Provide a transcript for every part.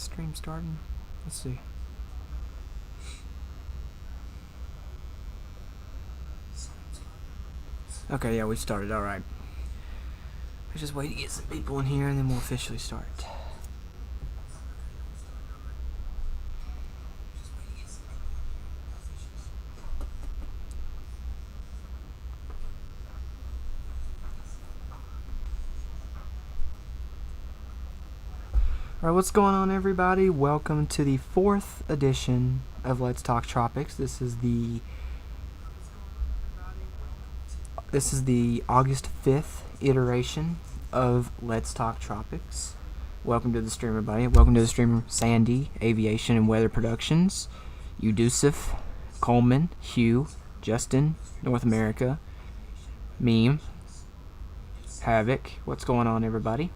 Stream starting. Let's see. Okay, yeah, we started. All right. We're just waiting to get some people in here, and then we'll officially start. Alright, what's going on, everybody? Welcome to the 4th edition of Let's Talk Tropics. This is the August 5th iteration of Let's Talk Tropics. Welcome to the stream, everybody. Welcome to the streamer Sandy, Aviation and Weather Productions, Yusuf, Coleman, Hugh, Justin, North America, Meme, Havoc. What's going on, everybody?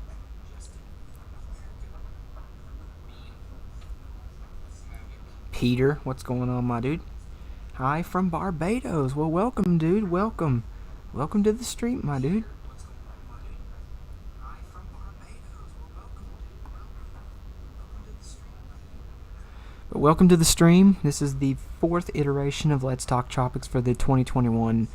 Peter, what's going on, my dude? Hi from Barbados. Well, welcome, dude. Welcome. Welcome to the stream, my dude. But welcome to the stream. This is the 4th iteration of Let's Talk Tropics for the 2021,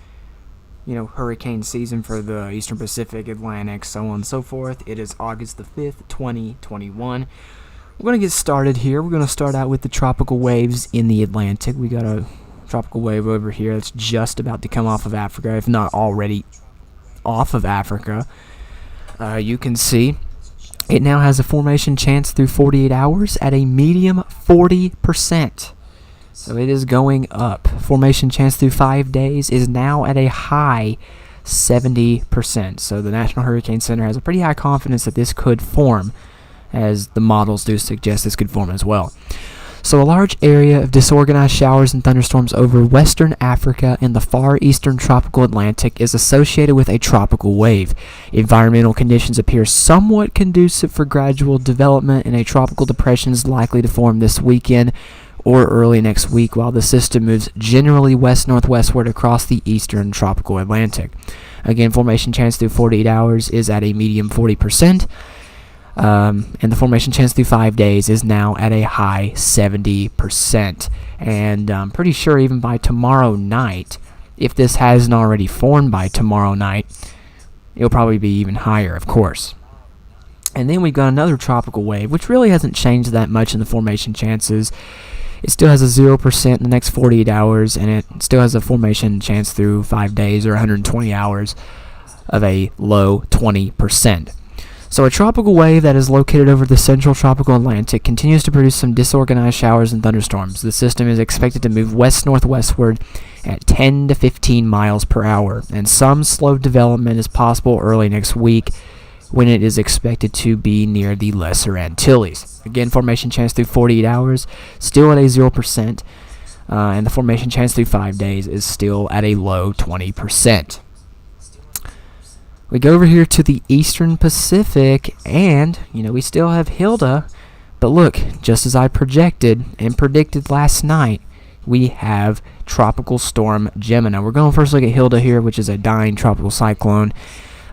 hurricane season for the Eastern Pacific, Atlantic, so on and so forth. It is August the 5th, 2021. We're going to get started here. We're going to start out with the tropical waves in the Atlantic. We got a tropical wave over here that's just about to come off of Africa, if not already off of Africa. You can see it now has a formation chance through 48 hours at a medium 40%. So it is going up. Formation chance through 5 days is now at a high 70%. So the National Hurricane Center has a pretty high confidence that this could form, as the models do suggest this could form as well. So a large area of disorganized showers and thunderstorms over western Africa and the far eastern tropical Atlantic is associated with a tropical wave. Environmental conditions appear somewhat conducive for gradual development, and a tropical depression is likely to form this weekend or early next week, while the system moves generally west-northwestward across the eastern tropical Atlantic. Again, formation chance through 48 hours is at a medium 40%. And the formation chance through 5 days is now at a high 70%. And I'm pretty sure even by tomorrow night, if this hasn't already formed by tomorrow night, it'll probably be even higher, of course. And then we've got another tropical wave, which really hasn't changed that much in the formation chances. It still has a 0% in the next 48 hours, and it still has a formation chance through 5 days or 120 hours of a low 20%. So a tropical wave that is located over the central tropical Atlantic continues to produce some disorganized showers and thunderstorms. The system is expected to move west-northwestward at 10 to 15 miles per hour, and some slow development is possible early next week when it is expected to be near the Lesser Antilles. Again, formation chance through 48 hours, still at a 0%, and the formation chance through 5 days is still at a low 20%. We go over here to the Eastern Pacific, and, we still have Hilda, but look, just as I projected and predicted last night, we have Tropical Storm Gemini. We're going to first look at Hilda here, which is a dying tropical cyclone.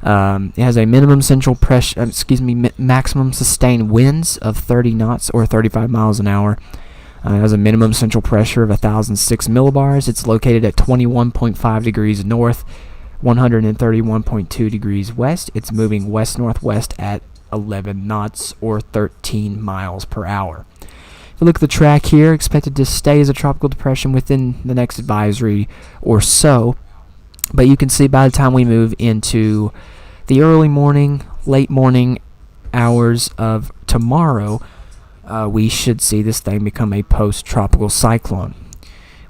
It has a minimum central pressure, maximum sustained winds of 30 knots or 35 miles an hour. It has a minimum central pressure of 1,006 millibars. It's located at 21.5 degrees north, 131.2 degrees west. It's moving west-northwest at 11 knots or 13 miles per hour. If you look at the track here, expected to stay as a tropical depression within the next advisory or so. But you can see by the time we move into the early morning, late morning hours of tomorrow, we should see this thing become a post-tropical cyclone.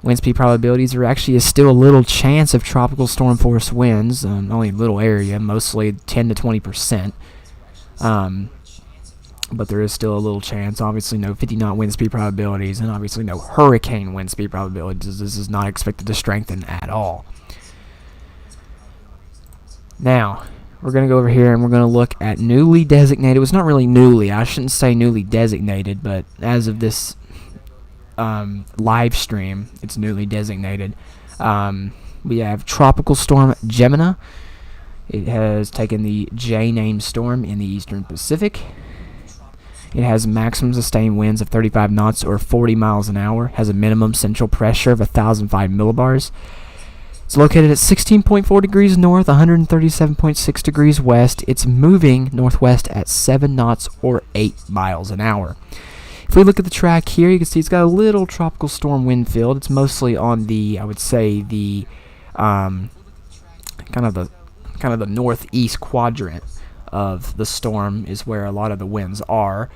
Wind speed probabilities are actually still a little chance of tropical storm force winds, only a little area, mostly 10 to 20%. But there is still a little chance. Obviously, no 50-knot wind speed probabilities, and obviously no hurricane wind speed probabilities. This is not expected to strengthen at all. Now, we're going to go over here and we're going to look at newly designated. It was not really newly. I shouldn't say newly designated, but as of this live stream, it's newly designated. We have Tropical Storm Gemini. It has taken the J name storm in the Eastern Pacific. It has maximum sustained winds of 35 knots or 40 miles an hour. Has a minimum central pressure of 1,005 millibars. It's located at 16.4 degrees north, 137.6 degrees west. It's moving northwest at 7 knots or 8 miles an hour. If we look at the track here, you can see it's got a little tropical storm wind field. It's mostly on the, I would say, the kind of the northeast quadrant of the storm is where a lot of the winds are.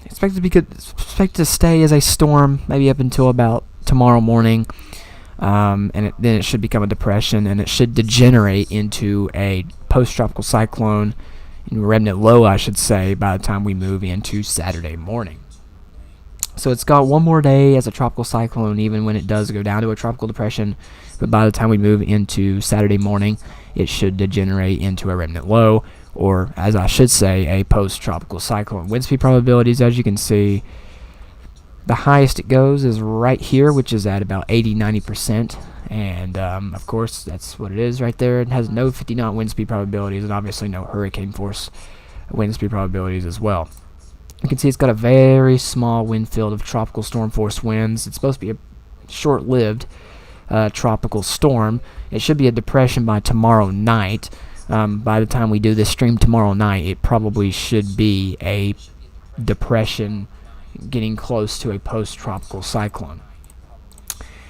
Expected to stay as a storm maybe up until about tomorrow morning, and then it should become a depression, and it should degenerate into a post-tropical cyclone, remnant low, I should say, by the time we move into Saturday morning. So it's got one more day as a tropical cyclone, even when it does go down to a tropical depression. But by the time we move into Saturday morning, it should degenerate into a remnant low, or as I should say, a post-tropical cyclone. Wind speed probabilities, as you can see, the highest it goes is right here, which is at about 80-90%. And of course, that's what it is right there. It has no 50-knot wind speed probabilities, and obviously no hurricane force wind speed probabilities as well. You can see it's got a very small wind field of tropical storm force winds. It's supposed to be a short-lived tropical storm. It should be a depression by tomorrow night. By the time we do this stream tomorrow night, it probably should be a depression getting close to a post-tropical cyclone.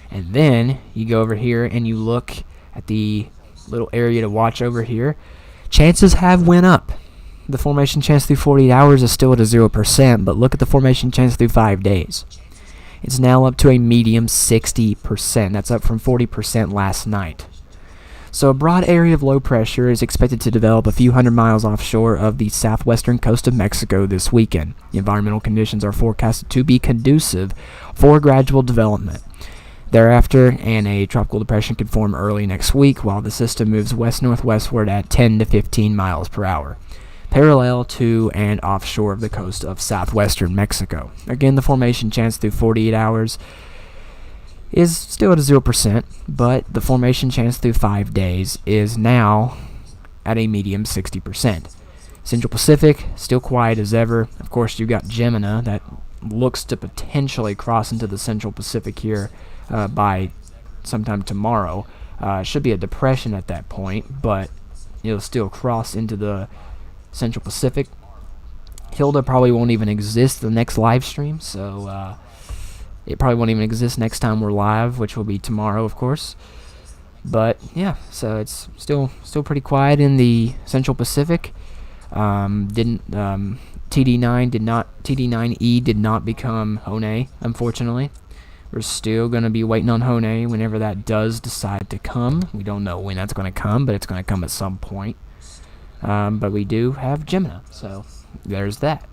And then you go over here and you look at the little area to watch over here. Chances have went up. The formation chance through 48 hours is still at a 0%, but look at the formation chance through 5 days. It's now up to a medium 60%. That's up from 40% last night. So a broad area of low pressure is expected to develop a few hundred miles offshore of the southwestern coast of Mexico this weekend. The environmental conditions are forecasted to be conducive for gradual development. Thereafter, a tropical depression could form early next week while the system moves west-northwestward at 10 to 15 miles per hour, parallel to and offshore of the coast of southwestern Mexico. Again, the formation chance through 48 hours is still at a 0%, but the formation chance through 5 days is now at a medium 60%. Central Pacific, still quiet as ever. Of course, you've got Gemini that looks to potentially cross into the Central Pacific here by sometime tomorrow. Should be a depression at that point, but it'll still cross into the Central Pacific. Hilda probably won't even exist the next live stream, so it probably won't even exist next time we're live, which will be tomorrow, of course. But yeah, so it's still pretty quiet in the Central Pacific. TD9E did not become Hone, unfortunately. We're still going to be waiting on Hone whenever that does decide to come. We don't know when that's going to come, but it's going to come at some point. But we do have Gemini, so there's that.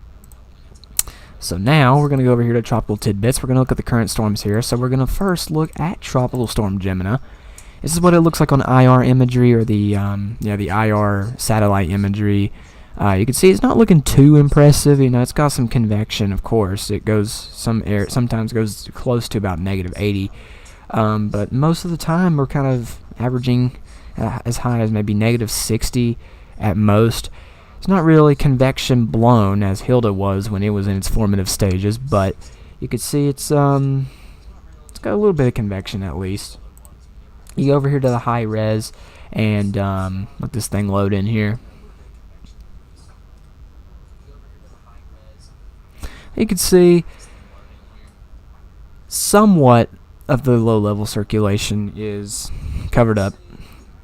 So now we're going to go over here to Tropical Tidbits. We're going to look at the current storms here. So we're going to first look at Tropical Storm Gemini. This is what it looks like on IR imagery, or the IR satellite imagery. You can see it's not looking too impressive. You know, it's got some convection, of course. It goes sometimes goes close to about -80, but most of the time we're kind of averaging as high as maybe -60 at most. It's not really convection blown as Hilda was when it was in its formative stages, but you can see it's got a little bit of convection at least. You go over here to the high res and let this thing load in here. You can see somewhat of the low-level circulation is covered up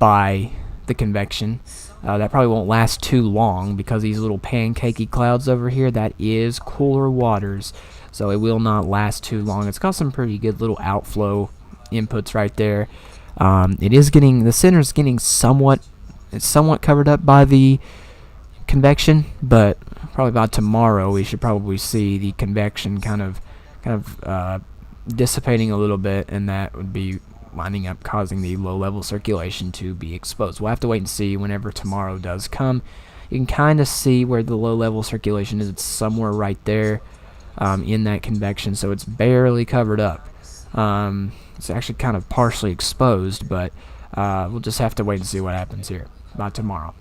by the convection. That probably won't last too long because these little pancakey clouds over here, that is cooler waters, so it will not last too long. It's got some pretty good little outflow inputs right there. The center is getting somewhat covered up by the convection, but probably by tomorrow we should probably see the convection kind of dissipating a little bit, and that would be winding up causing the low-level circulation to be exposed. We'll have to wait and see whenever tomorrow does come. You can kind of see where the low-level circulation is. It's somewhere right there in that convection, so it's barely covered up. It's actually kind of partially exposed, but we'll just have to wait and see what happens here by tomorrow.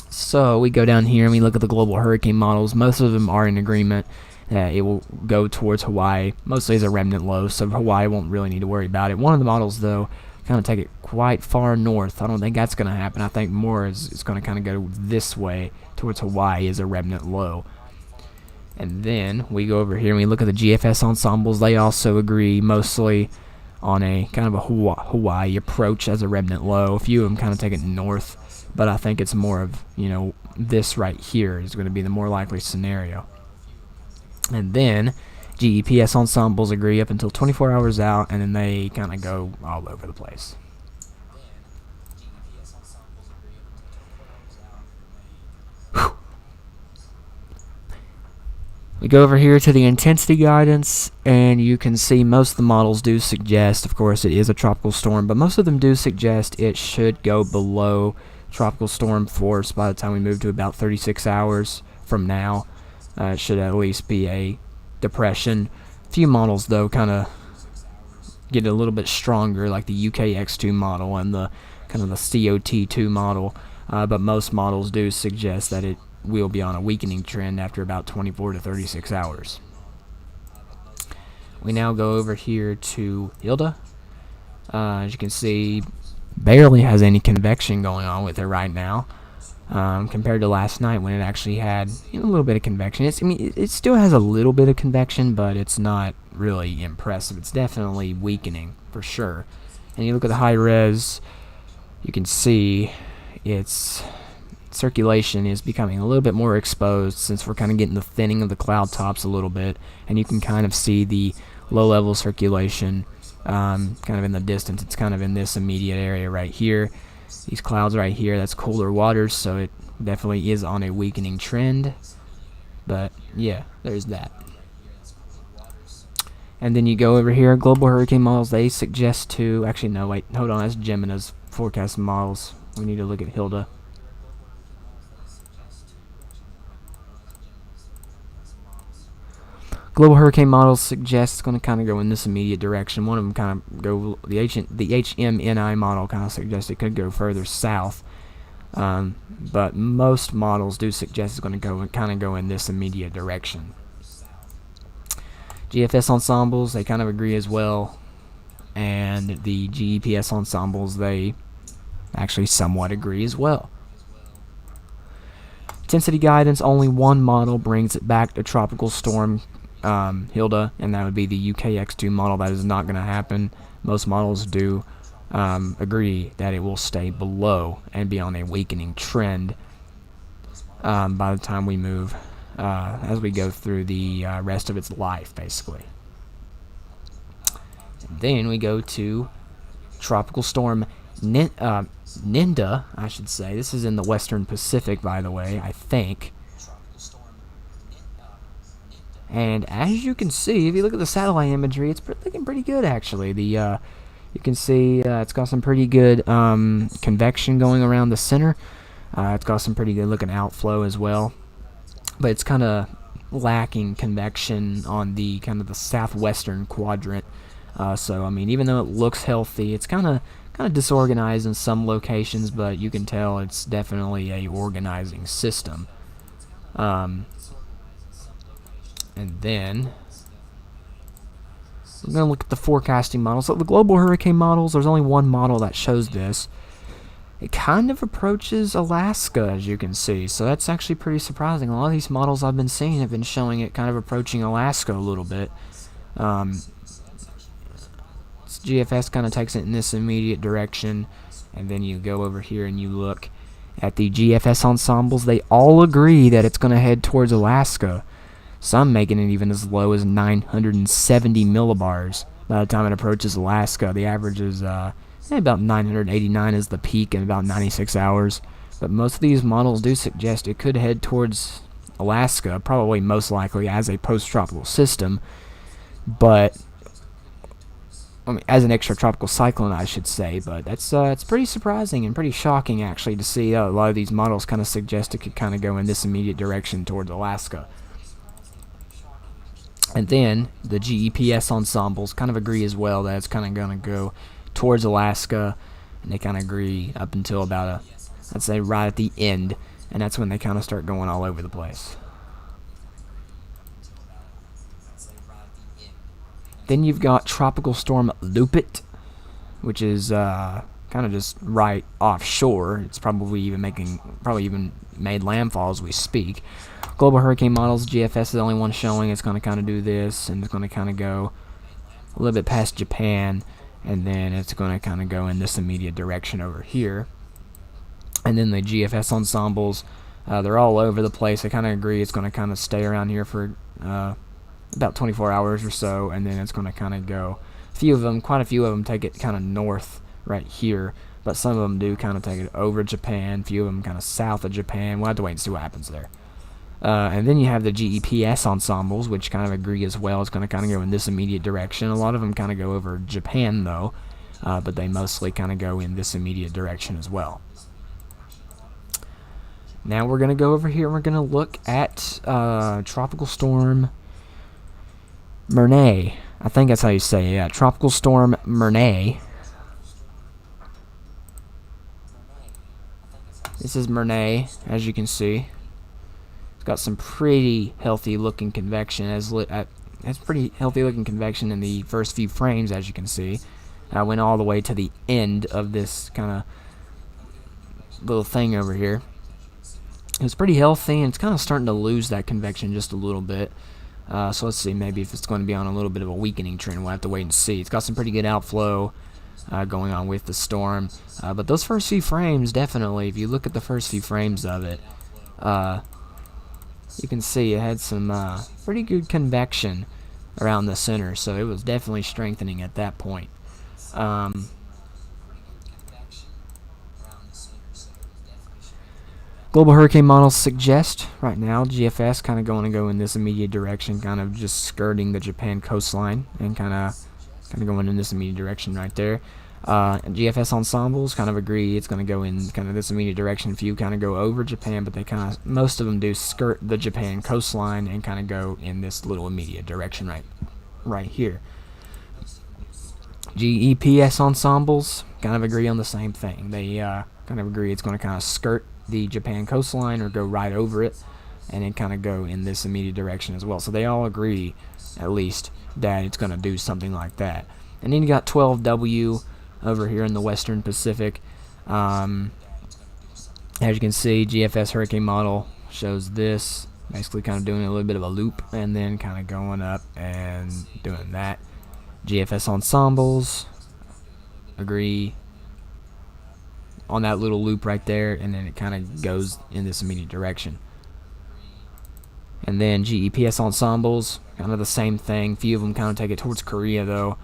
So we go down here and we look at the global hurricane models. Most of them are in agreement that it will go towards Hawaii, mostly as a remnant low, so Hawaii won't really need to worry about it. One of the models, though, kind of take it quite far north. I don't think that's going to happen. I think more is it's going to kind of go this way towards Hawaii as a remnant low. And then we go over here and we look at the GFS ensembles. They also agree mostly on a kind of a Hawaii approach as a remnant low. A few of them kind of take it north, but I think it's more of, this right here is going to be the more likely scenario. And then GEPS ensembles agree up until 24 hours out, and then they kind of go all over the place. We go over here to the intensity guidance, and you can see most of the models do suggest, of course, it is a tropical storm, but most of them do suggest it should go below tropical storm force by the time we move to about 36 hours from now. It should at least be a depression. A few models, though, kind of get a little bit stronger, like the UKX2 model and the kind of the COT2 model, but most models do suggest that it will be on a weakening trend after about 24 to 36 hours. We now go over here to Hilda. As you can see, barely has any convection going on with it right now, compared to last night when it actually had a little bit of convection. It still has a little bit of convection, but it's not really impressive. It's definitely weakening for sure. And you look at the high res, you can see its circulation is becoming a little bit more exposed since we're kind of getting the thinning of the cloud tops a little bit, and you can kind of see the low level circulation kind of in the distance. It's kind of in this immediate area right here. These clouds right here, that's cooler waters, so it definitely is on a weakening trend. But yeah, there's that. And then you go over here, global hurricane models, they suggest to, actually no, wait, hold on, that's Gemina's forecast models. We need to look at Hilda. Global hurricane models suggest it's going to kind of go in this immediate direction. One of them kind of go, the HMNI model kind of suggests it could go further south, but most models do suggest it's going to kind of go in this immediate direction. GFS ensembles, they kind of agree as well, and the GEPS ensembles, they actually somewhat agree as well. Intensity guidance, only one model brings it back to tropical storm Hilda, and that would be the UKX2 model. That is not going to happen. Most models do agree that it will stay below and be on a weakening trend by the time we move as we go through the rest of its life, basically. And then we go to tropical storm Ninda, I should say. This is in the Western Pacific, by the way, I think. And as you can see, if you look at the satellite imagery, it's looking pretty good, actually. You can see it's got some pretty good convection going around the center. It's got some pretty good looking outflow as well. But it's kind of lacking convection on the kind of the southwestern quadrant. So, I mean, even though it looks healthy, it's kind of disorganized in some locations, but you can tell it's definitely a organizing system. And then we're going to look at the forecasting models. So the global hurricane models, there's only one model that shows this. It kind of approaches Alaska, as you can see. So that's actually pretty surprising. A lot of these models I've been seeing have been showing it kind of approaching Alaska a little bit. GFS kind of takes it in this immediate direction. And then you go over here and you look at the GFS ensembles. They all agree that it's going to head towards Alaska. Some making it even as low as 970 millibars by the time it approaches Alaska. The average is about 989 is the peak in about 96 hours. But most of these models do suggest it could head towards Alaska, probably most likely as a post-tropical system. But, I mean, as an extratropical cyclone, I should say. But that's it's pretty surprising and pretty shocking, actually, to see a lot of these models kind of suggest it could kind of go in this immediate direction towards Alaska. And then the GEPS ensembles kind of agree as well that it's kind of going to go towards Alaska, and they kind of agree up until about I'd say right at the end and that's when they kind of start going all over the place. Then you've got Tropical Storm Lupit, which is kind of just right offshore. It's probably even made landfall as we speak. Global Hurricane Models, GFS is the only one showing. It's going to kind of do this, and it's going to kind of go a little bit past Japan, and then it's going to kind of go in this immediate direction over here. And then the GFS ensembles, they're all over the place. I kind of agree it's going to kind of stay around here for about 24 hours or so, and then it's going to kind of go. Quite a few of them take it kind of north right here, but some of them do kind of take it over Japan. A few of them kind of south of Japan. We'll have to wait and see what happens there. And then you have the GEPS ensembles, which kind of agree as well. It's going to kind of go in this immediate direction. A lot of them kind of go over Japan, though, but they mostly kind of go in this immediate direction as well. Now we're going to go over here and we're going to look at Tropical Storm Myrnae. I think that's how you say it. Yeah, Tropical Storm Myrnae. This is Myrnae, as you can see. It's got some pretty healthy looking convection. Has pretty healthy looking convection in the first few frames, as you can see. I went all the way to the end of this kind of little thing over here. It's pretty healthy, and it's kind of starting to lose that convection just a little bit. So let's see, maybe if it's going to be on a little bit of a weakening trend. We'll have to wait and see. It's got some pretty good outflow going on with the storm. But those first few frames, definitely, if you look at the first few frames of it, you can see it had some pretty good convection around the center. So it was definitely strengthening at that point. Global hurricane models suggest right now GFS kind of going to go in this immediate direction, kind of just skirting the Japan coastline and kind of going in this immediate direction right there. And GFS ensembles kind of agree it's going to go in kind of this immediate direction. Few kind of go over Japan, but most of them do skirt the Japan coastline and kind of go in this little immediate direction right here. GEPS ensembles kind of agree on the same thing. They kind of agree it's going to kind of skirt the Japan coastline or go right over it and then kind of go in this immediate direction as well. So they all agree, at least, that it's going to do something like that. And then you got 12W over here in the Western Pacific. As you can see, GFS hurricane model shows this, basically kind of doing a little bit of a loop and then kind of going up and doing that. GFS ensembles agree on that little loop right there, and then it kind of goes in this immediate direction. And then GEPS ensembles, kind of the same thing. Few of them kind of take it towards Korea, though.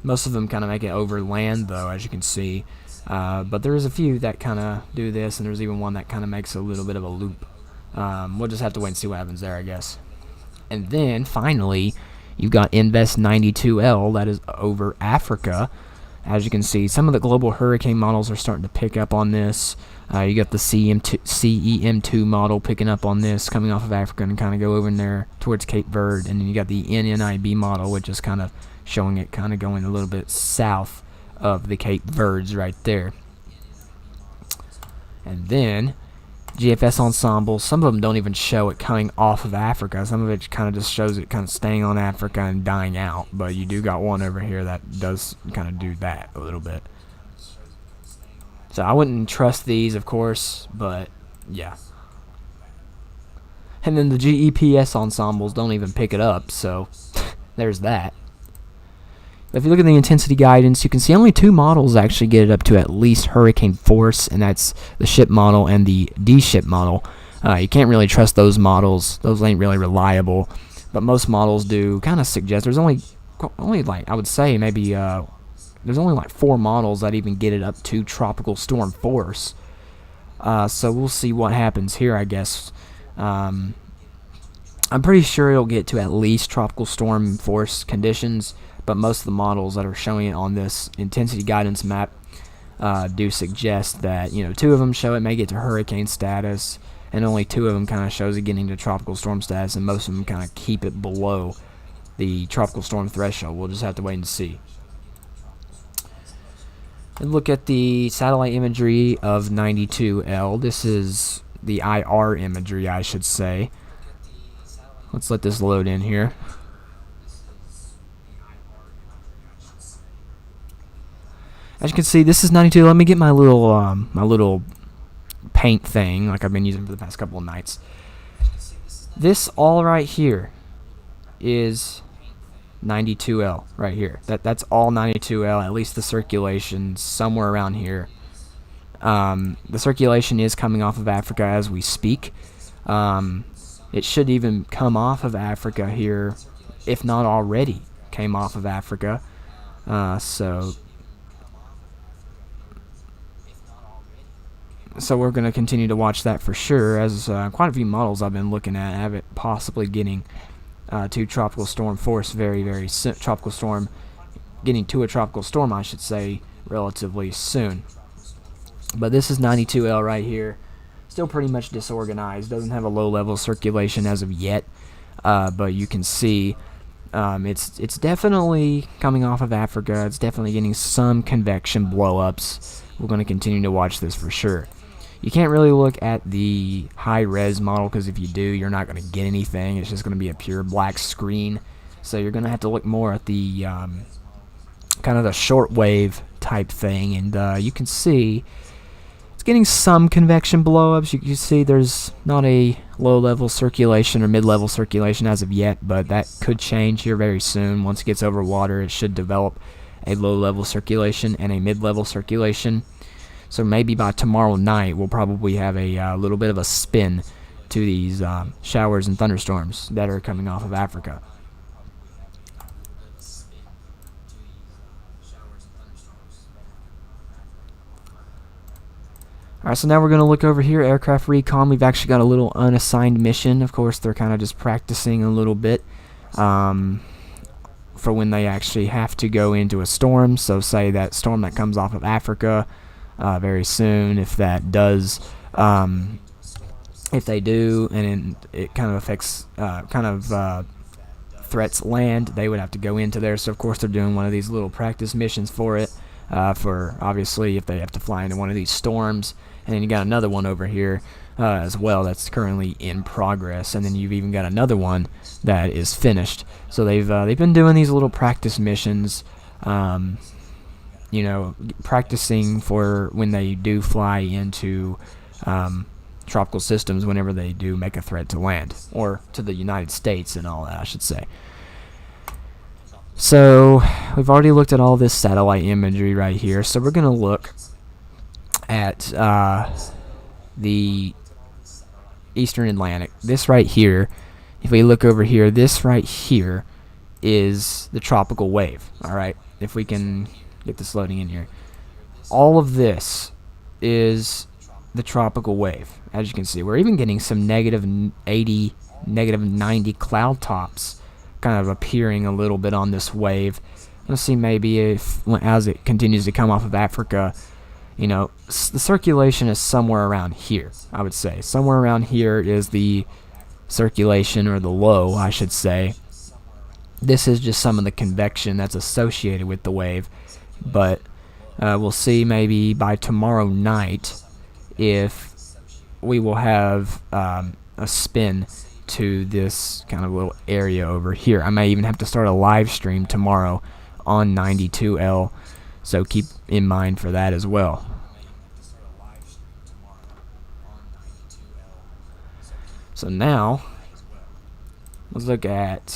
Most of them kind of make it over land, though, as you can see. But there's a few that kind of do this, and there's even one that kind of makes a little bit of a loop. We'll just have to wait and see what happens there, I guess. And then, finally, you've got Invest 92L, that is over Africa. As you can see, some of the global hurricane models are starting to pick up on this. You got the CEM2 model picking up on this, coming off of Africa and kind of go over in there towards Cape Verde. And then you got the NNIB model, which is kind of showing it kind of going a little bit south of the Cape Verdes right there. And then GFS ensembles, some of them don't even show it coming off of Africa. Some of it kind of just shows it kind of staying on Africa and dying out. But you do got one over here that does kind of do that a little bit. So I wouldn't trust these, of course, but yeah. And then the GEPS ensembles don't even pick it up, so there's that. If you look at the intensity guidance, you can see only two models actually get it up to at least hurricane force, and that's the ship model and the D-ship model. You can't really trust those models. Those ain't really reliable. But most models do kind of suggest there's only like, I would say maybe there's only like 4 models that even get it up to tropical storm force. So we'll see what happens here, I guess. I'm pretty sure it'll get to at least tropical storm force conditions. But most of the models that are showing it on this intensity guidance map do suggest that, 2 of them show it may get to hurricane status, and only 2 of them kind of shows it getting to tropical storm status, and most of them kind of keep it below the tropical storm threshold. We'll just have to wait and see. And look at the satellite imagery of 92L. This is the IR imagery, I should say. Let's let this load in here. As you can see, this is 92. Let me get my little paint thing like I've been using for the past couple of nights. This all right here is 92L right here. That's all 92L. At least the circulation somewhere around here. The circulation is coming off of Africa as we speak. It should even come off of Africa here, if not already came off of Africa. So we're going to continue to watch that for sure, as quite a few models I've been looking at have it possibly getting to tropical storm force very soon. Getting to a tropical storm, I should say, relatively soon. But this is 92L right here. Still pretty much disorganized. Doesn't have a low level circulation as of yet. But you can see it's definitely coming off of Africa. It's definitely getting some convection blow-ups. We're going to continue to watch this for sure. You can't really look at the high-res model, because if you do, you're not going to get anything. It's just going to be a pure black screen. So you're going to have to look more at the kind of the shortwave type thing. And you can see it's getting some convection blow-ups. You can see there's not a low-level circulation or mid-level circulation as of yet, but that could change here very soon. Once it gets over water, it should develop a low-level circulation and a mid-level circulation. So maybe by tomorrow night, we'll probably have a little bit of a spin to these showers and thunderstorms that are coming off of Africa. Alright, so now we're going to look over here, aircraft recon. We've actually got a little unassigned mission. Of course, they're kind of just practicing a little bit for when they actually have to go into a storm. So say that storm that comes off of Africa very soon, if that does, if they do, and it kind of affects, threats land, they would have to go into there. So of course they're doing one of these little practice missions for it, for obviously if they have to fly into one of these storms. And then you got another one over here as well that's currently in progress, and then you've even got another one that is finished. So they've been doing these little practice missions, practicing for when they do fly into tropical systems, whenever they do make a threat to land, or to the United States and all that, I should say. So we've already looked at all this satellite imagery right here, so we're going to look at the Eastern Atlantic. This right here, if we look over here, this right here is the tropical wave. Alright, if we can get this loading in here. All of this is the tropical wave. As you can see, we're even getting some negative 80, negative 90 cloud tops kind of appearing a little bit on this wave. Let's see, maybe if as it continues to come off of Africa, the circulation is somewhere around here. I would say somewhere around here is the circulation, or the low, I should say. This is just some of the convection that's associated with the wave, but we'll see maybe by tomorrow night if we will have a spin to this kind of little area over here. I may even have to start a live stream tomorrow on 92L, so keep in mind for that as well. So now let's look at,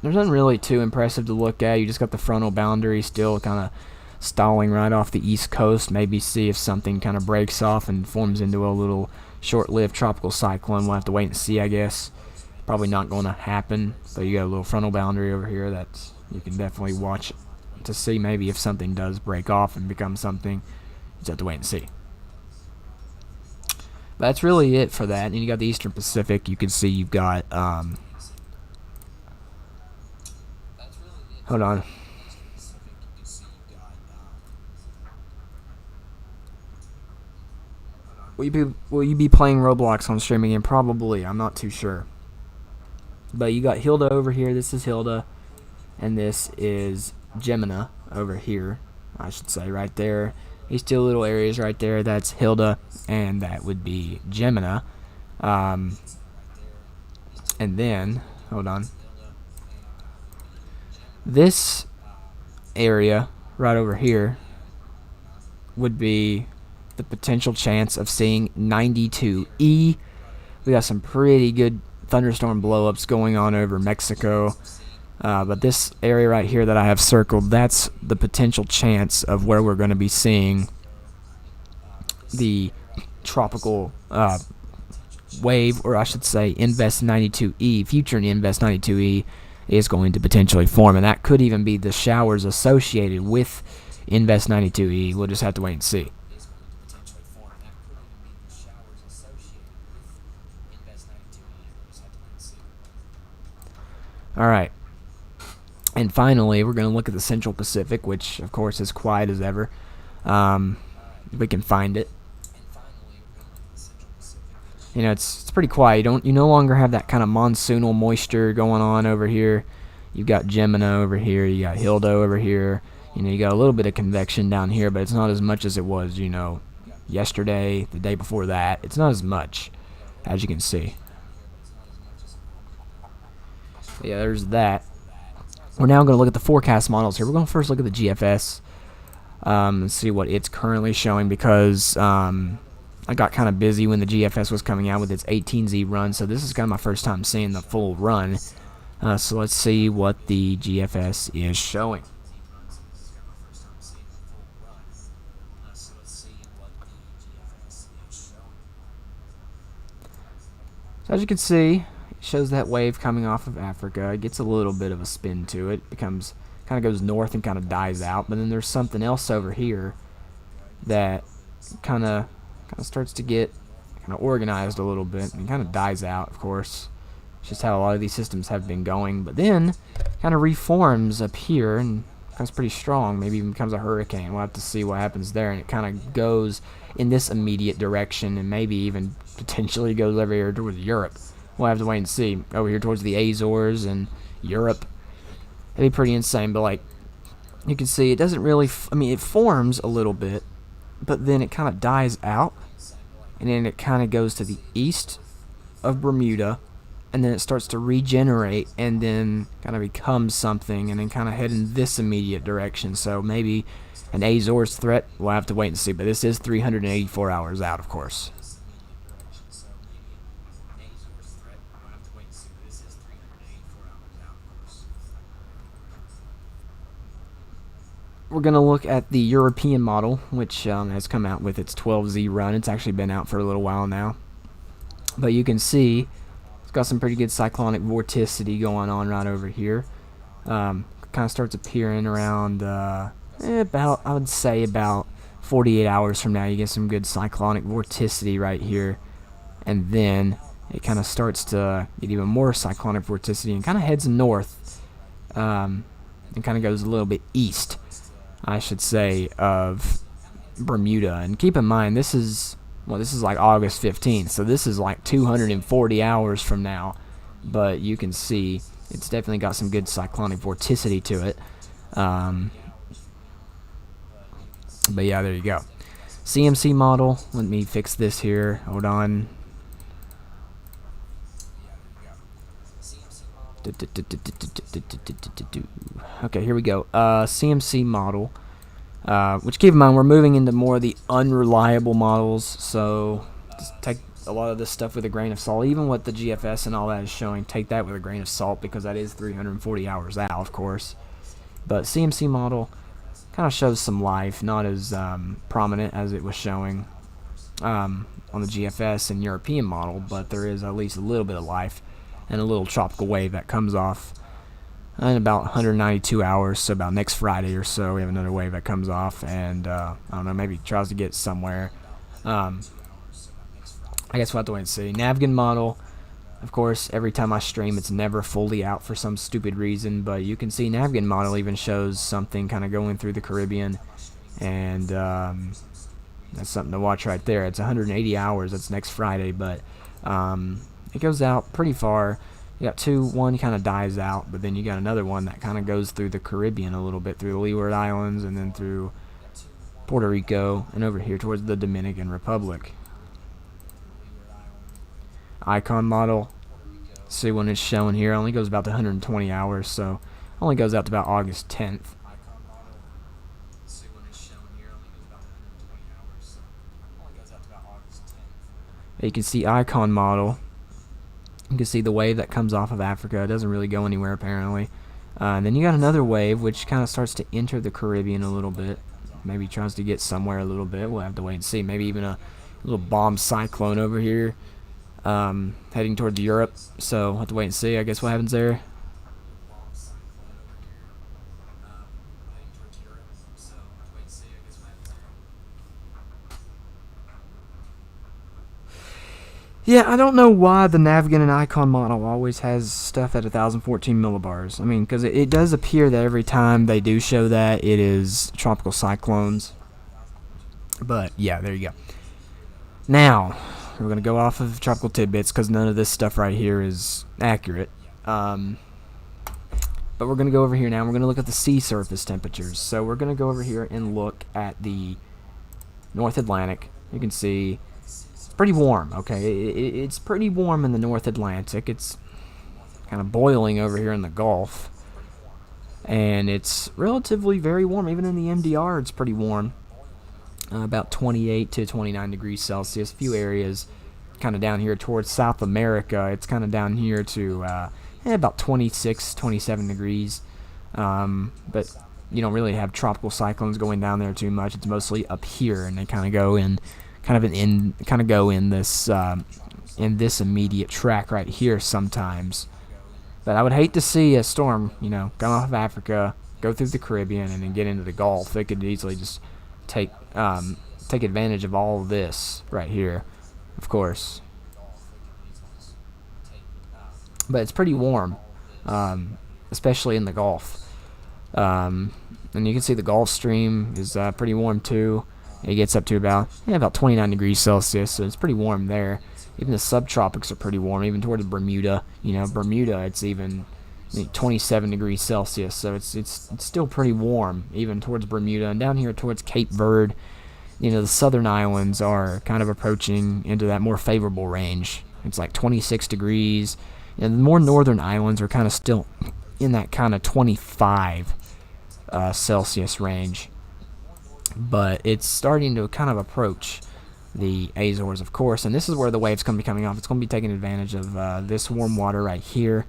there's nothing really too impressive to look at. You just got the frontal boundary still kind of stalling right off the east coast. Maybe see if something kind of breaks off and forms into a little short-lived tropical cyclone. We'll have to wait and see, I guess. Probably not going to happen, but you got a little frontal boundary over here that you can definitely watch to see maybe if something does break off and become something. You just have to wait and see. But that's really it for that. And you got the Eastern Pacific. You can see you've got hold on. Will you be playing Roblox on stream again? Probably. I'm not too sure. But you got Hilda over here. This is Hilda, and this is Gemina over here, I should say, right there. These two little areas right there, that's Hilda, and that would be Gemina. Um, and then, hold on. This area right over here would be the potential chance of seeing 92E. We got some pretty good thunderstorm blowups going on over Mexico. But this area right here that I have circled, that's the potential chance of where we're going to be seeing the tropical wave, or I should say Invest 92E, future Invest 92E, is going to potentially form. And that could even be the showers associated with Invest 92E. We'll just have to wait and see. All right. And finally, we're going to look at the Central Pacific, which, of course, is quiet as ever. We can find it. You know, it's pretty quiet. You no longer have that kind of monsoonal moisture going on over here. You've got Gemina over here. You got Hilda over here. You know, you got a little bit of convection down here, but it's not as much as it was, you know, yesterday, the day before that. It's not as much, as you can see. But yeah, there's that. We're now going to look at the forecast models here. We're going to first look at the GFS and see what it's currently showing, because I got kind of busy when the GFS was coming out with its 18Z run, so this is kind of my first time seeing the full run. So let's see what the GFS is showing. So as you can see, it shows that wave coming off of Africa. It gets a little bit of a spin to it. Kind of goes north and kind of dies out. But then there's something else over here that kind of starts to get kind of organized a little bit and kind of dies out, of course. It's just how a lot of these systems have been going. But then kind of reforms up here and becomes pretty strong. Maybe even becomes a hurricane. We'll have to see what happens there. And it kind of goes in this immediate direction, and maybe even potentially goes over here towards Europe. We'll have to wait and see. Over here towards the Azores and Europe. It'd be pretty insane. But like you can see, it doesn't really it forms a little bit, but then it kind of dies out, and then it kind of goes to the east of Bermuda, and then it starts to regenerate, and then kind of becomes something, and then kind of head in this immediate direction. So maybe an Azores threat, we'll have to wait and see. But this is 384 hours out, of course. We're going to look at the European model, which has come out with its 12Z run. It's actually been out for a little while now. But you can see it's got some pretty good cyclonic vorticity going on right over here. Kind of starts appearing around about, I would say, about 48 hours from now. You get some good cyclonic vorticity right here. And then it kind of starts to get even more cyclonic vorticity and kind of heads north. And kind of goes a little bit east, I should say, of Bermuda. And keep in mind, this is like August 15th, so this is like 240 hours from now. But you can see it's definitely got some good cyclonic vorticity to it. But yeah, there you go. CMC model. Let me fix this here. Hold on. Okay, here we go. CMC model. Which, keep in mind, we're moving into more of the unreliable models, so just take a lot of this stuff with a grain of salt. Even what the GFS and all that is showing, take that with a grain of salt, because that is 340 hours out, of course. But CMC model kind of shows some life, not as prominent as it was showing on the GFS and European model, but there is at least a little bit of life and a little tropical wave that comes off in about 192 hours, so about next Friday or so, we have another wave that comes off, and I don't know, maybe tries to get somewhere. I guess we'll have to wait and see. Navigant model, of course, every time I stream, it's never fully out for some stupid reason, but you can see Navigant model even shows something kind of going through the Caribbean, and that's something to watch right there. It's 180 hours, that's next Friday, but it goes out pretty far. You got two. One kind of dies out, but then you got another one that kind of goes through the Caribbean a little bit, through the Leeward Islands, and then through Puerto Rico, and over here towards the Dominican Republic. Icon model. See when it's showing here, only goes about 120 hours, so only goes out to about August 10th. You can see icon model. You can see the wave that comes off of Africa. It doesn't really go anywhere apparently. And then you got another wave which kind of starts to enter the Caribbean a little bit. Maybe tries to get somewhere a little bit. We'll have to wait and see. Maybe even a little bomb cyclone over here, heading towards Europe. So we'll have to wait and see, I guess, what happens there. Yeah, I don't know why the Navigan and Icon model always has stuff at 1014 millibars. I mean, because it does appear that every time they do show that, it is tropical cyclones. But, yeah, there you go. Now, we're going to go off of tropical tidbits because none of this stuff right here is accurate. But we're going to go over here now. We're going to look at the sea surface temperatures. So we're going to go over here and look at the North Atlantic. You can see pretty warm, okay? It's pretty warm in the North Atlantic. It's kind of boiling over here in the Gulf. And it's relatively very warm. Even in the MDR, it's pretty warm. About 28 to 29 degrees Celsius. A few areas kind of down here towards South America. It's kind of down here to about 26, 27 degrees. But you don't really have tropical cyclones going down there too much. It's mostly up here, and they kind of go in this immediate track right here sometimes. But I would hate to see a storm, come off of Africa, go through the Caribbean, and then get into the Gulf. They could easily just take advantage of all of this right here, of course. But it's pretty warm, especially in the Gulf. And you can see the Gulf Stream is pretty warm too. It gets up to about 29 degrees Celsius, so it's pretty warm there. Even the subtropics are pretty warm, even towards Bermuda. Bermuda, it's even 27 degrees Celsius, so it's still pretty warm, even towards Bermuda. And down here towards Cape Verde, the southern islands are kind of approaching into that more favorable range. It's like 26 degrees. The more northern islands are kind of still in that kind of 25 Celsius range. But it's starting to kind of approach the Azores, of course, and this is where the wave's going to be coming off. It's going to be taking advantage of this warm water right here.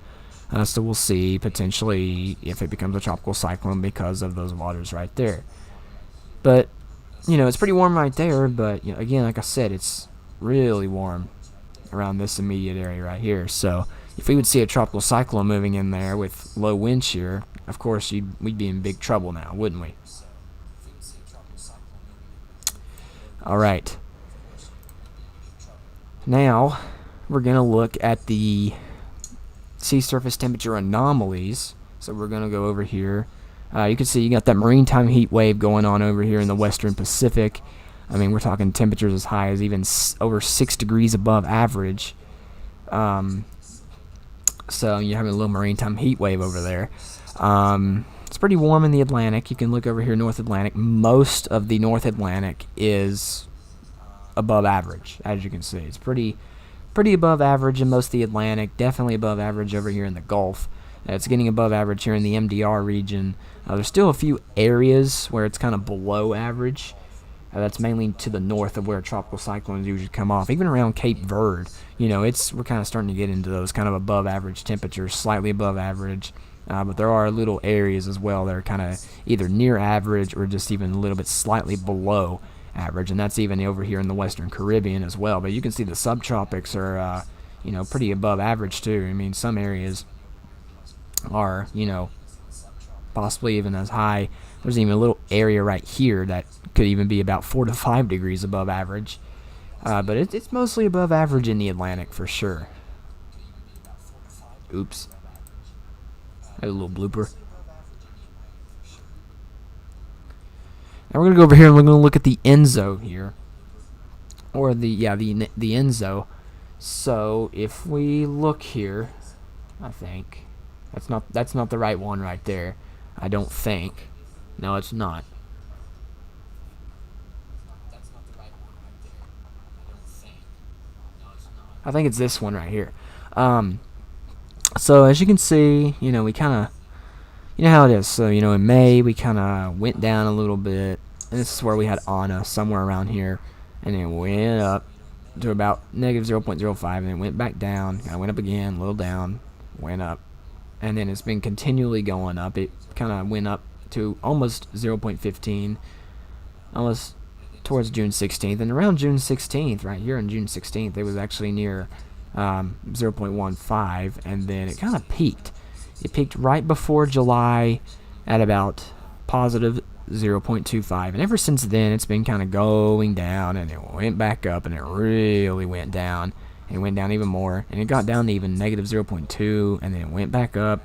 So we'll see potentially if it becomes a tropical cyclone because of those waters right there. But it's pretty warm right there. But again, like I said, it's really warm around this immediate area right here. So if we would see a tropical cyclone moving in there with low wind shear, of course we'd be in big trouble now, wouldn't we? Alright, now we're going to look at the sea surface temperature anomalies. So we're going to go over here. You can see you got that maritime heat wave going on over here in the western Pacific. I mean, we're talking temperatures as high as even over 6 degrees above average. So you're having a little maritime heat wave over there. It's pretty warm in the Atlantic. You can look over here, North Atlantic. Most of the North Atlantic is above average, as you can see. It's pretty above average in most of the Atlantic. Definitely above average over here in the Gulf. It's getting above average here in the MDR region. There's still a few areas where it's kind of below average. That's mainly to the north of where tropical cyclones usually come off. Even around Cape Verde, we're kind of starting to get into those kind of above average temperatures, slightly above average. But there are little areas as well that are kind of either near average or just even a little bit slightly below average, and that's even over here in the Western Caribbean as well. But you can see the subtropics are, pretty above average too. I mean, some areas are, possibly even as high. There's even a little area right here that could even be about 4 to 5 degrees above average. But it's mostly above average in the Atlantic for sure. Oops. A little blooper. Now we're going to go over here and we're going to look at the Enzo here. Or the Enzo. So if we look here, I think. That's not the right one right there. I don't think. No, it's not. I think it's this one right here. So as you can see, we kind of, how it is. So, in May, we kind of went down a little bit. And this is where we had Anna, somewhere around here. And then went up to about negative 0.05, and then went back down. Kind of went up again, a little down, went up. And then it's been continually going up. It kind of went up to almost 0.15, almost towards June 16th. And around June 16th, right here on June 16th, it was actually near 0.15, and then it kind of peaked. It peaked right before July at about positive 0.25, and ever since then it's been kind of going down, and it went back up, and it really went down. It went down even more, and it got down to even negative 0.2, and then it went back up,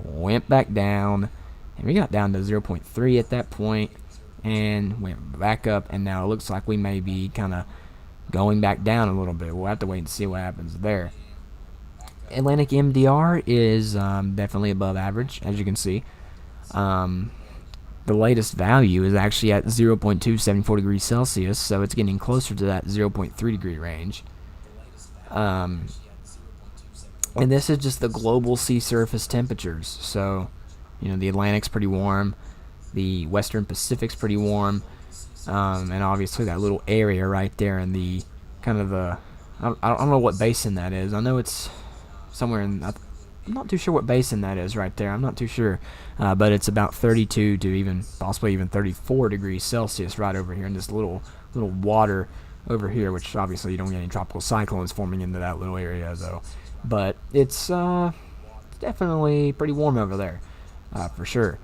went back down, and we got down to 0.3 at that point, and went back up, and now it looks like we may be kind of going back down a little bit. We'll have to wait and see what happens there. Atlantic MDR is definitely above average, as you can see. The latest value is actually at 0.274 degrees Celsius, so it's getting closer to that 0.3 degree range. And this is just the global sea surface temperatures. So, the Atlantic's pretty warm, the Western Pacific's pretty warm, and obviously that little area right there in the kind of the, I don't know what basin that is. I know it's somewhere in, I'm not too sure what basin that is right there. I'm not too sure, but it's about 32 to even possibly even 34 degrees Celsius right over here in this little water over here, which obviously you don't get any tropical cyclones forming into that little area though. But it's definitely pretty warm over there, for sure.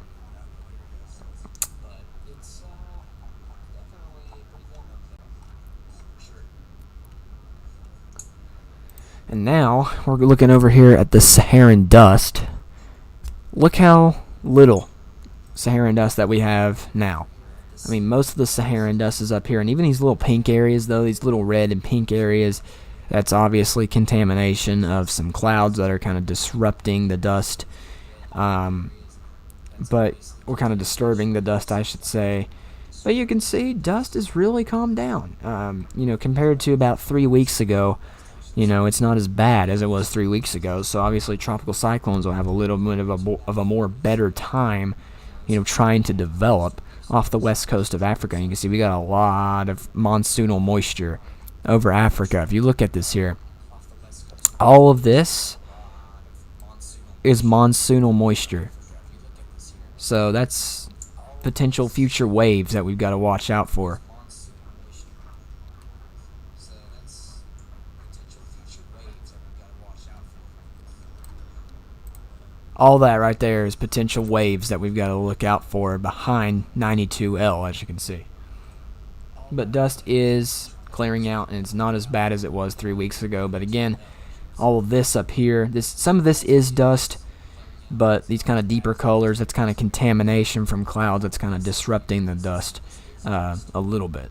And now we're looking over here at the Saharan dust. Look how little Saharan dust that we have now. I mean, most of the Saharan dust is up here, and even these little pink areas, though, these little red and pink areas, that's obviously contamination of some clouds that are kind of disrupting the dust. But we're kind of disturbing the dust, I should say. But you can see dust has really calmed down. Compared to about 3 weeks ago, it's not as bad as it was 3 weeks ago. So obviously tropical cyclones will have a little bit of a more better time, trying to develop off the west coast of Africa. And you can see we got a lot of monsoonal moisture over Africa. If you look at this here, all of this is monsoonal moisture. So that's potential future waves that we've got to watch out for. All that right there is potential waves that we've got to look out for behind 92L, as you can see. But dust is clearing out, and it's not as bad as it was 3 weeks ago. But again, all of this up here, some of this is dust, but these kind of deeper colors, that's kind of contamination from clouds that's kind of disrupting the dust a little bit.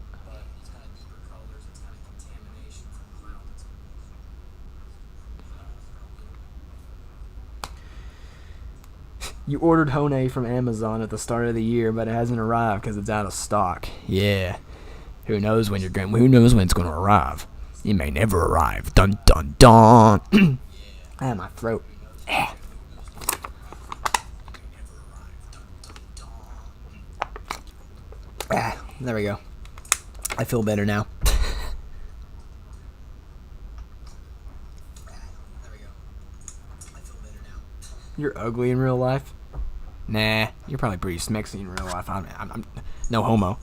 You ordered Hone from Amazon at the start of the year, but it hasn't arrived because it's out of stock. Yeah. Who knows when it's going to arrive? It may never arrive. Dun dun dun. My throat. There we go. I feel better now. You're ugly in real life? Nah, you're probably pretty smexy in real life. I'm no homo.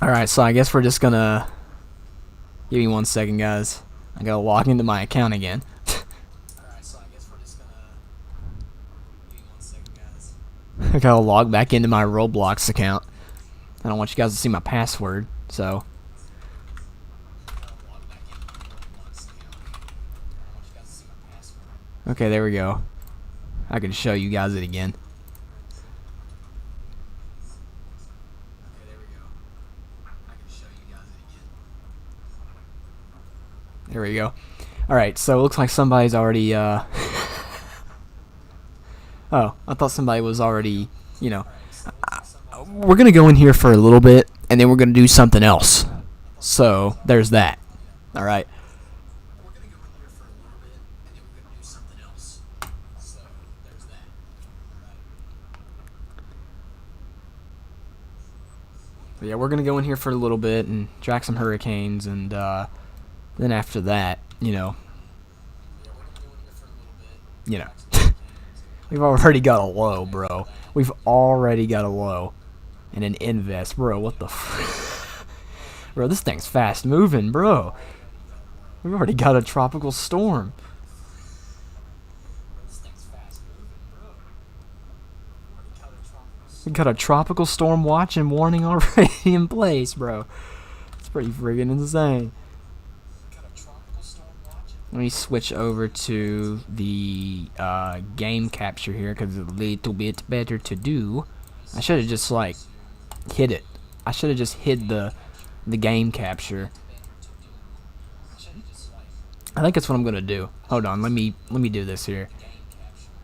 Alright, so I guess we're just gonna... Give me 1 second, guys. I gotta log into my account again. I gotta log back into my Roblox account. I don't want you guys to see my password, so... Okay, there we go. I can show you guys it again. There we go. Alright, so it looks like somebody's already, oh, I thought somebody was already, you know. We're going to go in here for a little bit, and then we're going to do something else. So, there's that. Alright. But yeah, we're going to go in here for a little bit and track some hurricanes, and then after that, you know, we've already got a low, bro. We've already got a low. And an invest, bro. What the bro, this thing's fast moving, bro. We've already got a tropical storm. We got a tropical storm watch and warning already in place, bro. It's pretty friggin' insane. Let me switch over to the game capture here because it's a little bit better to do. I should have just like hid it. I should have just hid the game capture. I think that's what I'm gonna do. Hold on, let me do this here.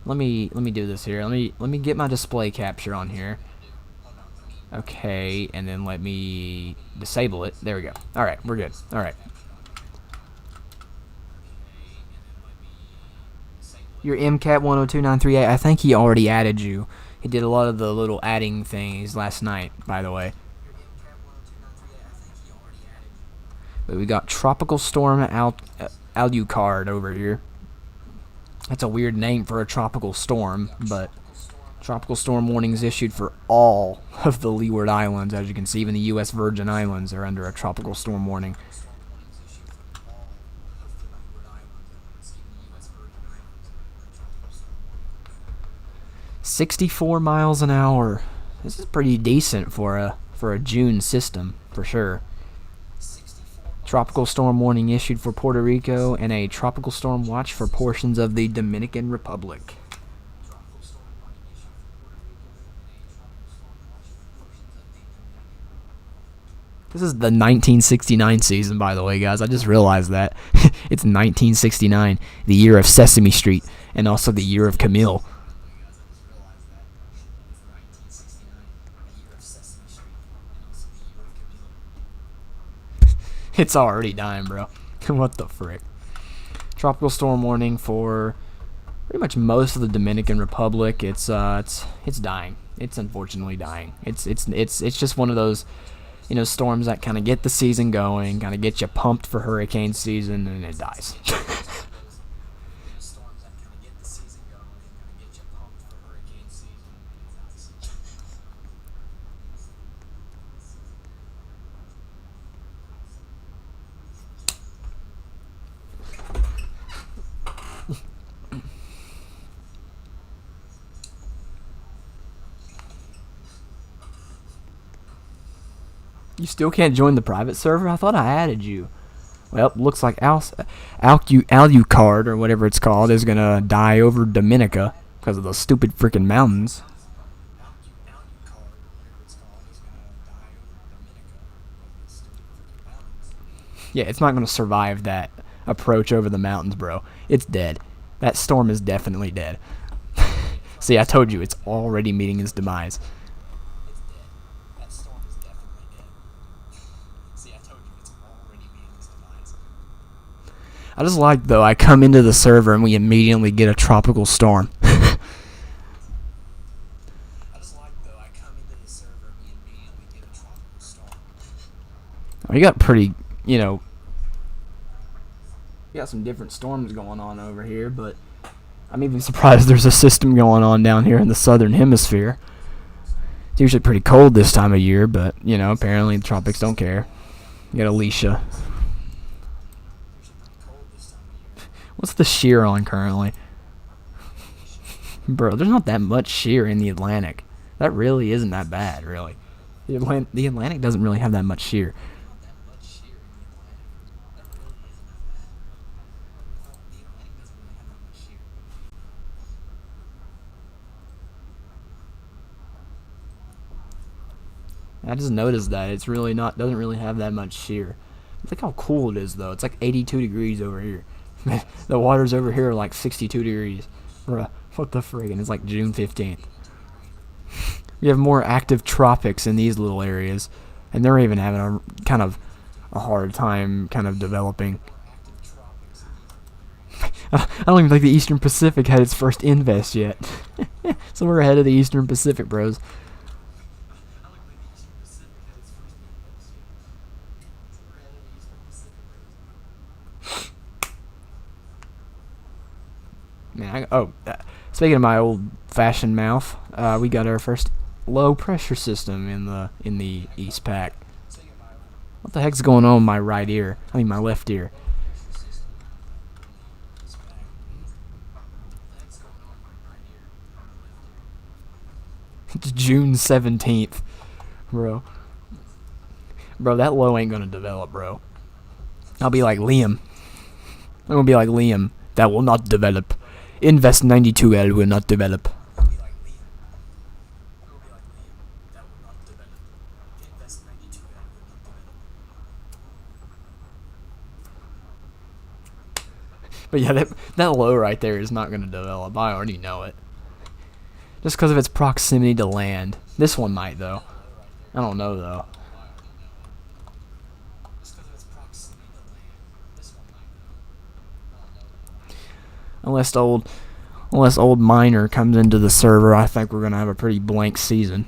Let me do this here. Let me get my display capture on here. Okay, and then let me disable it. There we go. All right, we're good. All right. Your MCAT 102938. I think he already added you. He did a lot of the little adding things last night, by the way. But we got Tropical Storm Alucard over here. That's a weird name for a tropical storm, but tropical storm warnings issued for all of the Leeward Islands. As you can see, even the U.S. Virgin Islands are under a tropical storm warning. "64 miles an hour. This is pretty decent for a June system, for sure. Tropical storm warning issued for Puerto Rico and a tropical storm watch for portions of the Dominican Republic." This is the 1969 season, by the way, guys. I just realized that. It's 1969, the year of Sesame Street, and also the year of Camille. It's already dying, bro. What the frick? Tropical storm warning for pretty much most of the Dominican Republic. It's dying. It's unfortunately dying. It's just one of those, you know, storms that kind of get the season going, kind of get you pumped for hurricane season, and it dies. You still can't join the private server? I thought I added you. Well, looks like Alucard, or whatever it's called, is gonna die over Dominica because of those stupid freaking mountains. Yeah, it's not gonna survive that approach over the mountains, bro. It's dead. That storm is definitely dead. See, I told you, it's already meeting its demise. I just like, though, I come into the server and we immediately get a tropical storm. We got pretty, you know, we got some different storms going on over here, but I'm even surprised there's a system going on down here in the southern hemisphere. It's usually pretty cold this time of year, but, you know, apparently the tropics don't care. You got Alicia. What's the shear on currently? Bro, there's not that much shear in the Atlantic. That really isn't that bad, really. The Atlantic doesn't really have that much shear. I just noticed that it's really not doesn't really have that much shear. Look how cool it is though. It's like 82 degrees over here. The waters over here are like 62 degrees. Bruh, what the friggin'? It's like June 15th. We have more active tropics in these little areas, and they're even having a kind of a hard time kind of developing. I don't even think the Eastern Pacific had its first invest yet. So we're ahead of the Eastern Pacific, bros. Man, speaking of my old-fashioned mouth, we got our first low-pressure system in the East Pac. What the heck's going on in my right ear? I mean, my left ear. It's June 17th, bro. Bro, that low ain't gonna develop, bro. I'll be like Liam. I'm gonna be like Liam. That will not develop. Invest 92L will not develop. But yeah, that low right there is not going to develop. I already know it. Just because of its proximity to land. This one might, though. I don't know, though. Unless old Miner comes into the server, I think we're going to have a pretty blank season.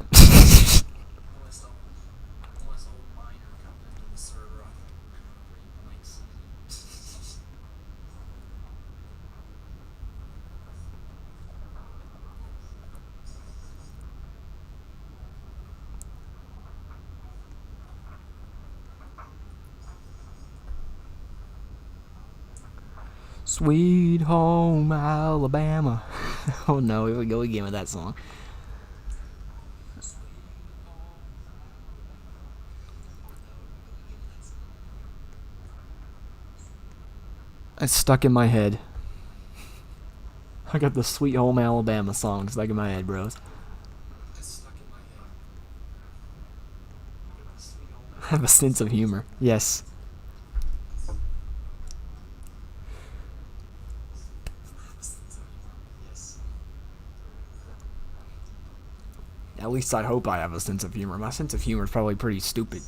Sweet home Alabama. Oh no, here we go again with that song. It's stuck in my head. I got the Sweet Home Alabama song stuck in my head, bros. I have a sense of humor. Yes. At least I hope I have a sense of humor. My sense of humor is probably pretty stupid,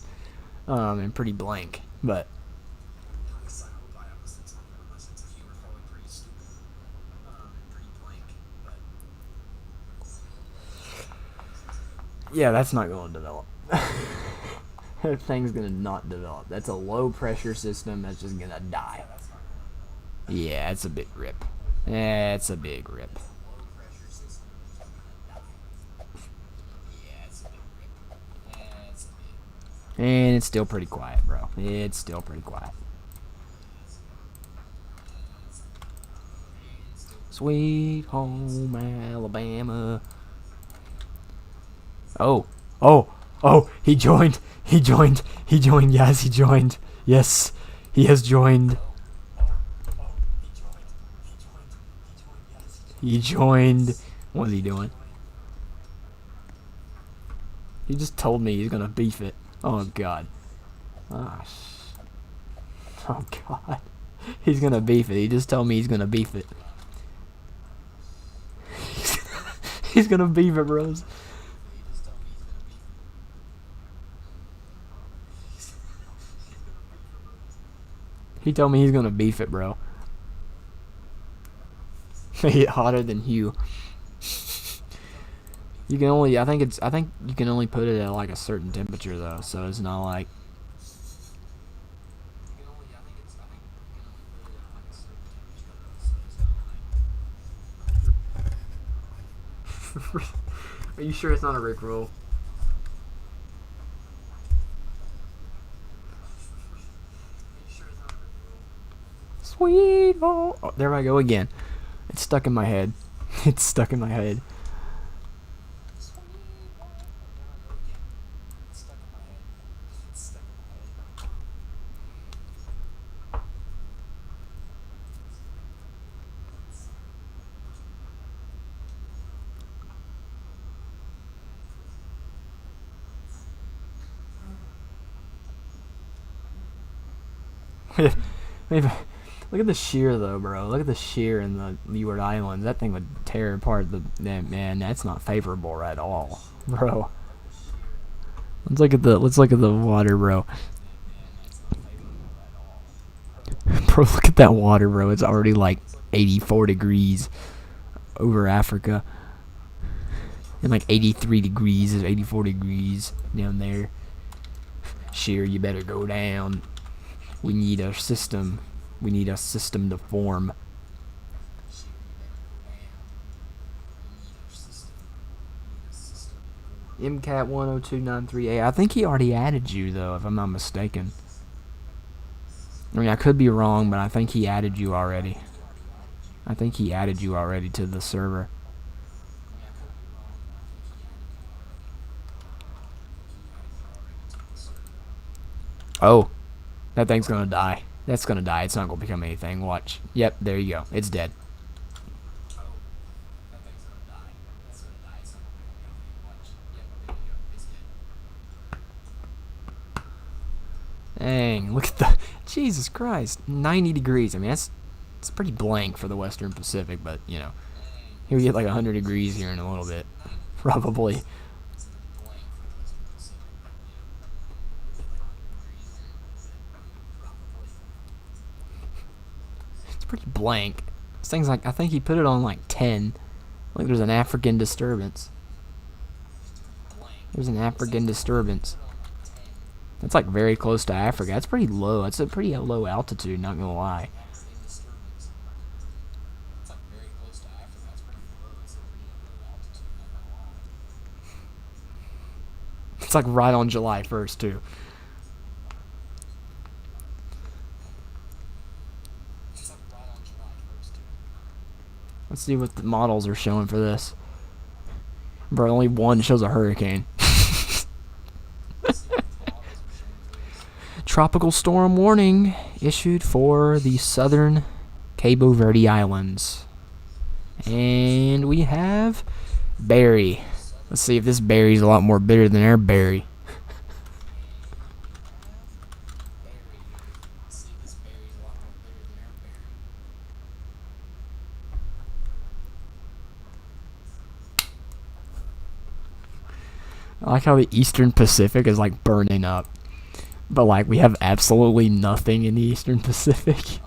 and pretty blank. But yeah, that's not going to develop. That thing's going to not develop. That's a low pressure system that's just going to die. Yeah, it's a big rip. Yeah, it's a big rip. And it's still pretty quiet, bro. It's still pretty quiet. Sweet home Alabama. Oh, he joined, guys, he joined. Yes, he has joined. He joined. What is he doing? He just told me he's gonna beef it. Oh god. Oh god. He's gonna beef it. He just told me he's gonna beef it. He's gonna beef it, bros. He told me he's gonna beef it, bro. Make it hotter than Hugh. You can only, I think you can only put it at like a certain temperature though, so it's not like. Are you sure it's not a Rickroll? Sweet home. Oh, there I go again. It's stuck in my head. It's stuck in my head. Maybe. Look at the shear, though, bro. Look at the shear in the Leeward Islands. That thing would tear apart the... Man, that's not favorable at all, bro. Let's look at the water, bro. Bro, look at that water, bro. It's already like 84 degrees over Africa. And like 83 degrees is 84 degrees down there. Shear, you better go down. We need a system. We need a system to form. MCAT 10293A. I think he already added you, though, if I'm not mistaken. I mean, I could be wrong, but I think he added you already. I think he added you already to the server. Oh, that thing's gonna die. That's gonna die. It's not gonna become anything. Watch. Yep, there you go. It's dead. Dang, look at the... Jesus Christ. 90 degrees. I mean, it's pretty blank for the Western Pacific, but, you know. Here we get like 100 degrees here in a little bit. Probably. It's pretty blank. This thing's like... I think he put it on like 10. Like there's an African disturbance. There's an African disturbance. That's like very close to Africa. That's pretty low. That's a pretty low altitude, not gonna lie. It's like right on July 1st, too. Let's see what the models are showing for this. Bro, only one shows a hurricane. Tropical storm warning issued for the southern Cabo Verde Islands. And we have Barry. Let's see if this Barry's a lot more bitter than our Barry. I like how the Eastern Pacific is like burning up. But like we have absolutely nothing in the Eastern Pacific.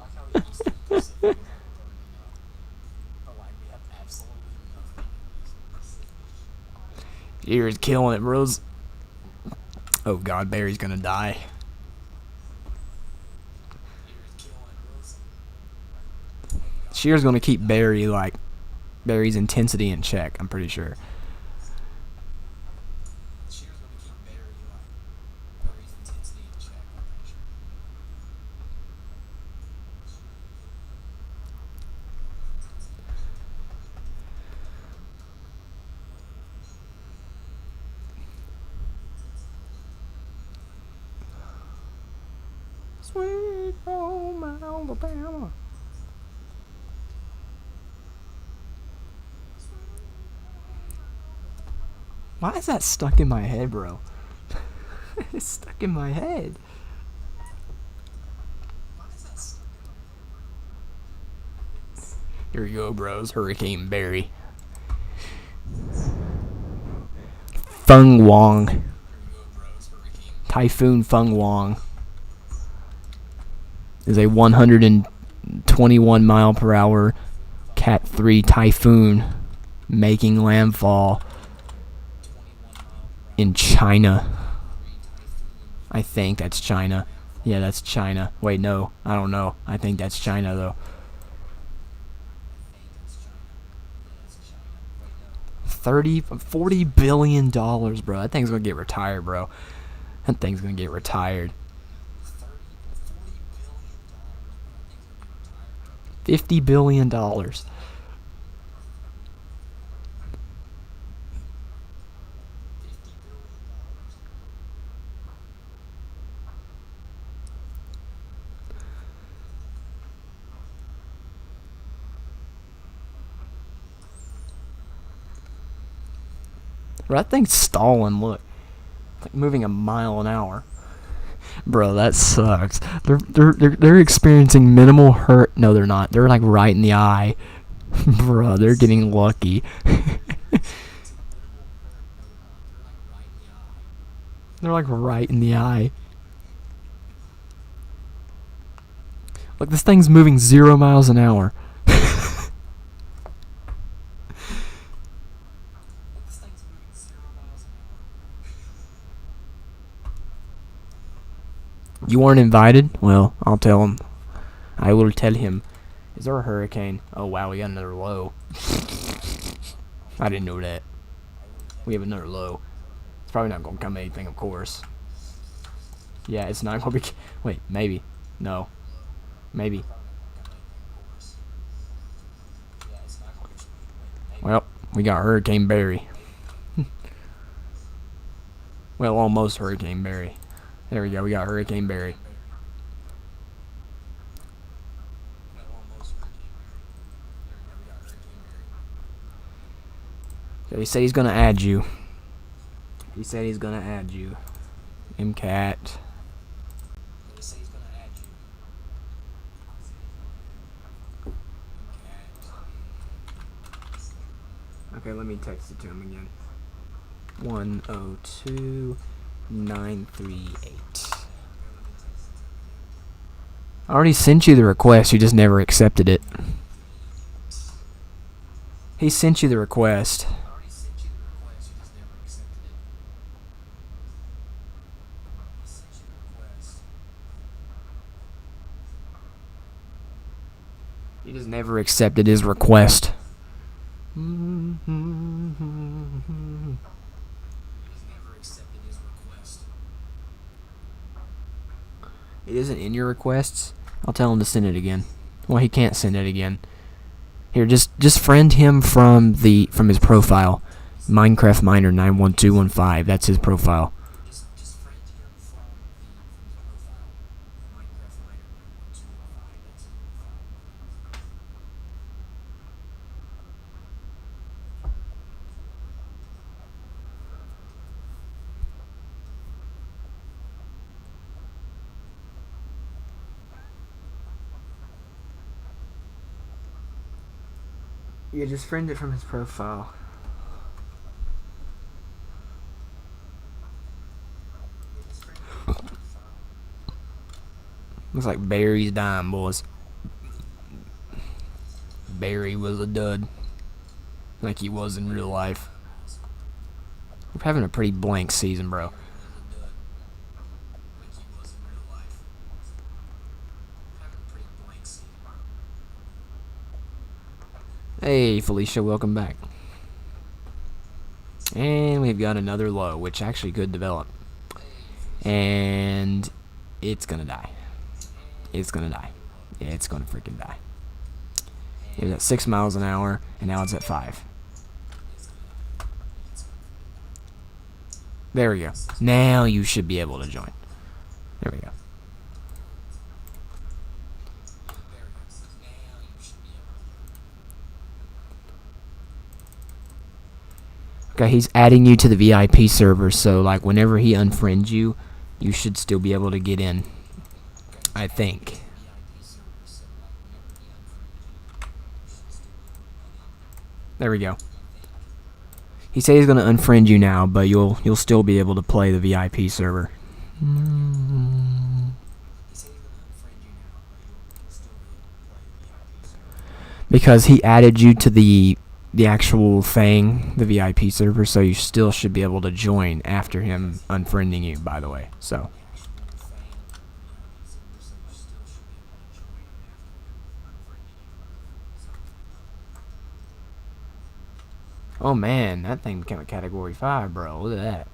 You're killing it, bros. Oh god, Barry's gonna die. Shear's gonna keep Barry's intensity in check, I'm pretty sure. Sweet home Alabama. Why is that stuck in my head, bro? It's stuck in my head. Here we go, bros. Hurricane Barry. Feng Wong. Typhoon Feng Wong is a 121 mile per hour Cat 3 typhoon making landfall in China. I think that's China. Yeah, that's China. Wait, no, I don't know. I think that's China, though. 40 billion dollars, bro. That thing's gonna get retired, bro. That thing's gonna get retired. $50 billion. Bro, that thing's stalling, look. It's like moving a mile an hour. Bro, that sucks. They're experiencing minimal hurt. No, they're not. They're like right in the eye. Bro, they're getting lucky. They're like right in the eye. Look, this thing's moving 0 miles an hour. You weren't invited? Well, I'll tell him. I will tell him. Is there a hurricane? Oh, wow, we got another low. I didn't know that. We have another low. It's probably not going to come anything, of course. Yeah, it's not going to be... Wait, maybe. No. Maybe. Well, we got Hurricane Barry. Well, almost Hurricane Barry. There we go, we got Hurricane Barry. So he said he's gonna add you. He said he's gonna add you. MCAT. Okay, let me text it to him again. 102938. I already sent you the request, you just never accepted it. He sent you the request. You just never accepted his request. It isn't in your requests. I'll tell him to send it again. Well, he can't send it again. Here, just friend him from his profile. Minecraft Miner 91215. That's his profile. Yeah, just friend it from his profile. Looks like Barry's dying, boys. Barry was a dud. Like he was in real life. We're having a pretty blank season, bro. Hey, Felicia, welcome back. And we've got another low, which actually could develop. And it's gonna die. It's gonna die. Yeah, it's gonna freaking die. It was at 6 miles an hour, and now it's at 5. There we go. Now you should be able to join. There we go. Okay, he's adding you to the VIP server, so like whenever he unfriends you, you should still be able to get in. I think. There we go. He said he's gonna unfriend you now, but you'll still be able to play the VIP server. Because he added you to the actual thing, the VIP server, so you still should be able to join after him unfriending you, by the way. So oh man, that thing became a category 5, bro. Look at that.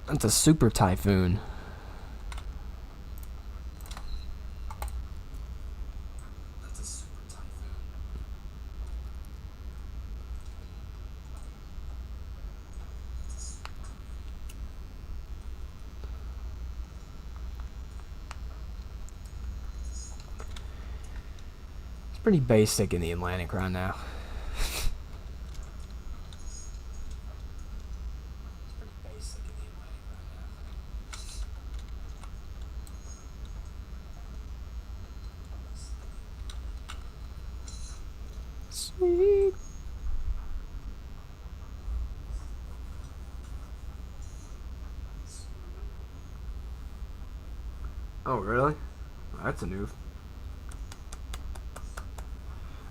That's a super typhoon. Pretty basic in the Atlantic right now. Sweet. Oh, really? That's a new.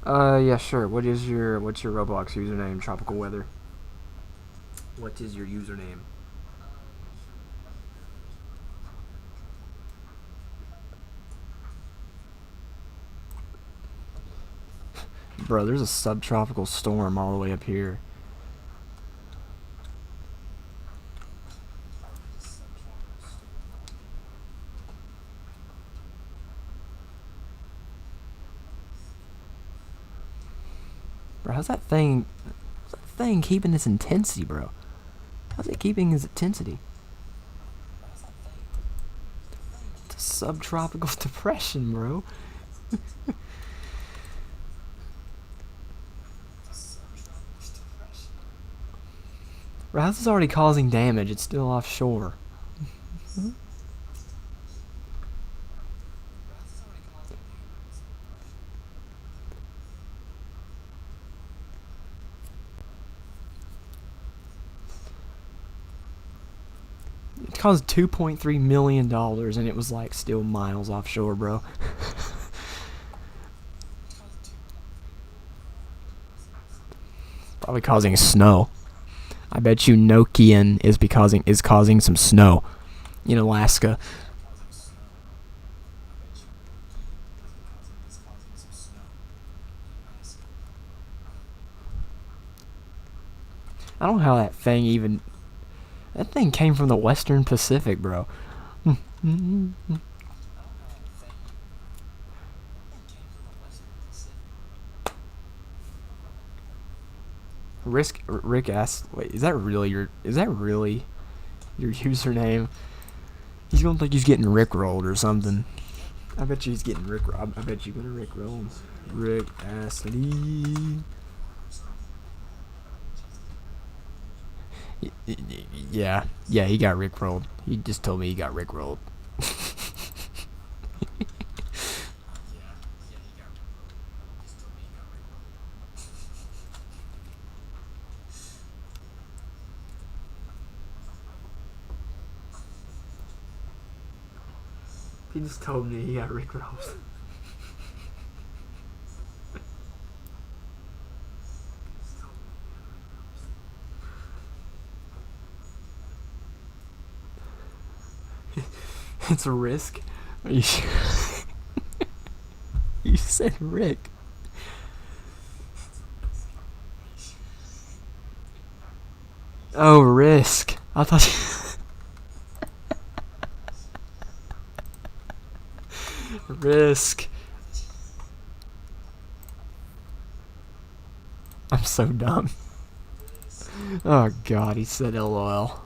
Yeah, sure. What's your Roblox username? Tropical weather. What is your username? Bro, there's a subtropical storm all the way up here. Bro, how's that thing keeping its intensity, bro? How's it keeping its intensity? It's a subtropical depression, bro. Bro, how's this already causing damage? It's still offshore. It caused $2.3 million and it was like still miles offshore, bro. Probably causing snow. I bet you Nokian is causing some snow in Alaska. I don't know how that thing came from the Western Pacific, bro. Rick asked, "Wait, is that really your username?" He's gonna think he's getting rickrolled or something. I bet you he's getting rickrolled. I bet you're gonna rickroll him. Rick Astley. Yeah, he got rickrolled. He just told me he got rickrolled. He just told me he got rickrolled. It's a risk. Are you sure? You said Rick. Oh, risk. I thought you... Risk. I'm so dumb. Oh god, he said LOL.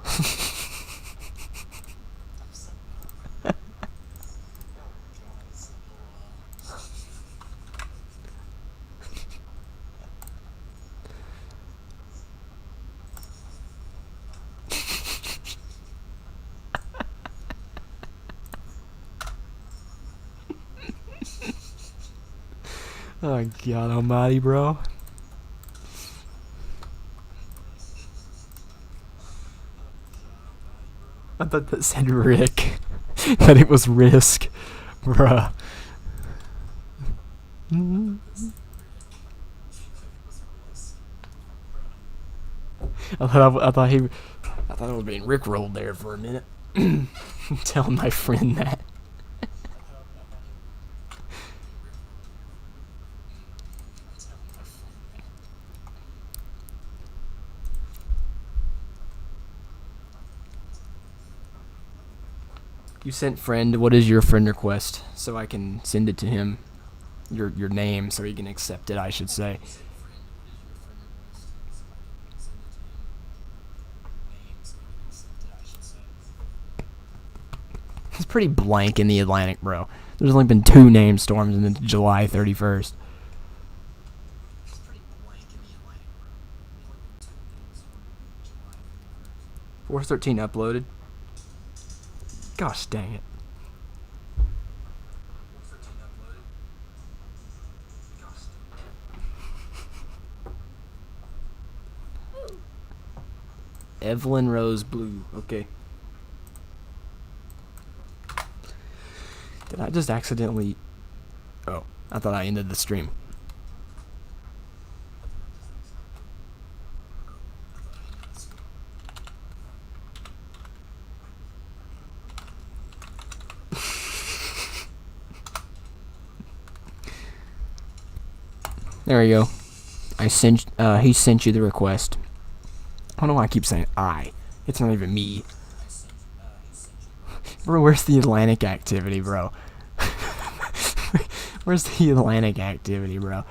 Oh god almighty, bro. I thought that said Rick. That it was risk. Bruh. I thought it was being rickrolled there for a minute. Telling my friend that. You sent friend. What is your friend request? So I can send it to him. Your name, so he can accept it, I should say. It's pretty blank in the Atlantic, bro. There's only been 2 name storms in the July 31st. 413 uploaded. Gosh dang it. Evelyn Rose Blue. Okay. Did I just accidentally... Oh, I thought I ended the stream. There you go. He sent you the request. I don't know why I keep saying I. It's not even me. Bro, where's the Atlantic activity, bro? Where's the Atlantic activity, bro?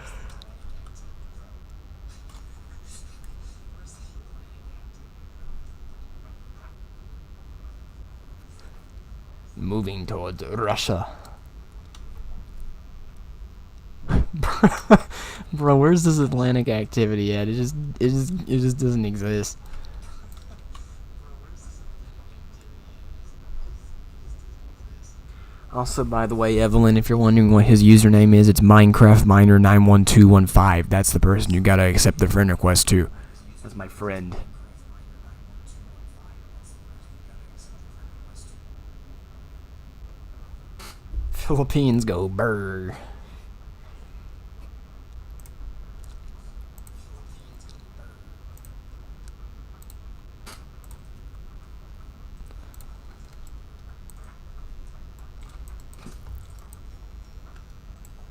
Moving towards Russia. Bro, where's this Atlantic activity at? It just doesn't exist. Also, by the way, Evelyn, if you're wondering what his username is, it's MinecraftMiner91215. That's the person you gotta accept the friend request to. That's my friend. Philippines go brr.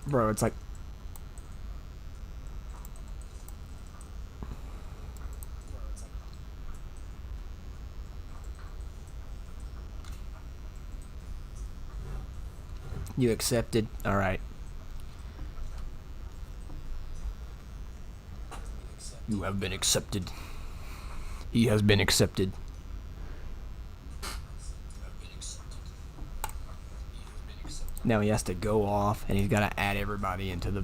Bro, it's like... You accepted? Alright. You have been accepted. He has been accepted. Now he has to go off, and he's got to add everybody into the...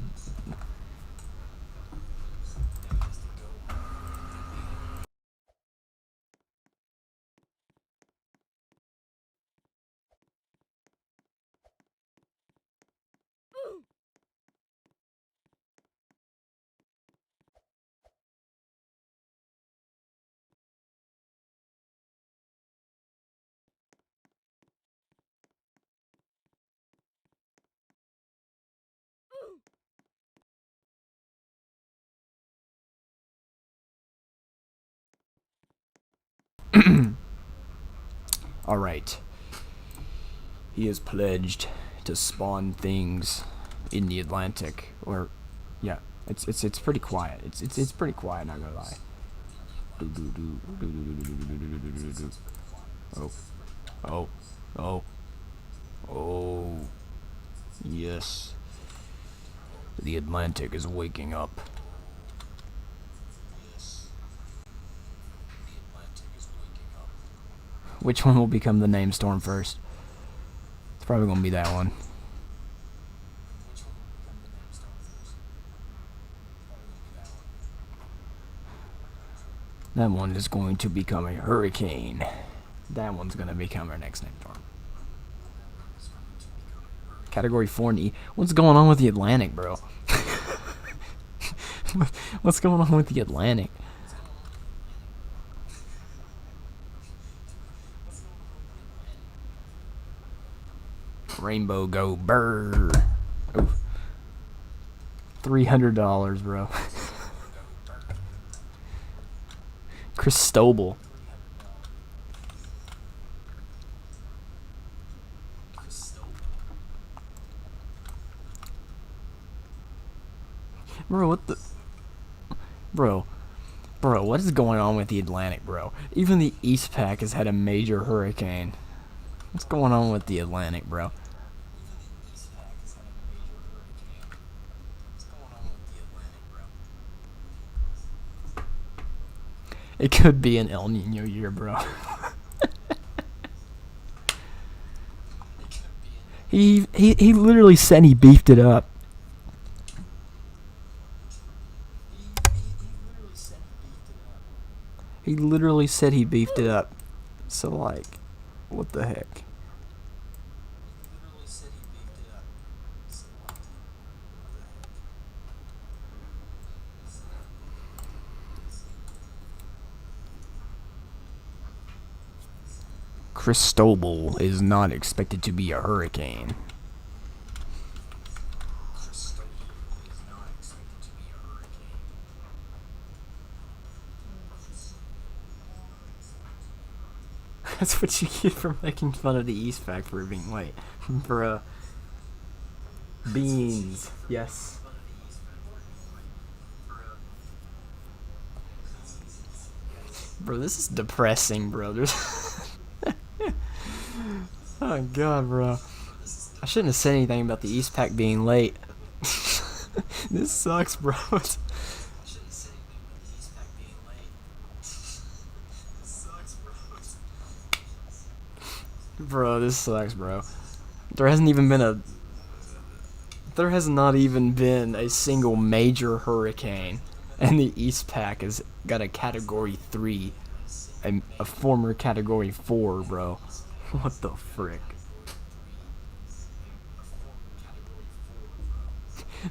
Alright. He is pledged to spawn things in the Atlantic. Or, yeah, it's pretty quiet. It's pretty quiet, not gonna lie. Oh. Yes. The Atlantic is waking up. Which one will become the name storm first? It's probably gonna be that one. That one is going to become a hurricane. That one's gonna become our next name storm. Category 4 What's going on with the Atlantic, bro? What's going on with the Atlantic? Rainbow go burr. Oof. $300, bro. Cristobal. Bro, what the... Bro, what is going on with the Atlantic, bro? Even the East Pac has had a major hurricane. What's going on with the Atlantic, bro? It could be an El Nino year, bro. He literally said he beefed it up. He literally said he beefed it up. So, like, what the heck? Cristobal is not expected to be a hurricane. That's what you get for making fun of the East Pack for being late. Bruh. Beans. Yes. Bro, this is depressing, bro. Oh god, bro. I shouldn't have said anything about the East Pack being late. This sucks, bro. Bro, this sucks, bro. There has not even been a single major hurricane, and the East Pack has got a Category 3, a former Category 4, bro. What the frick?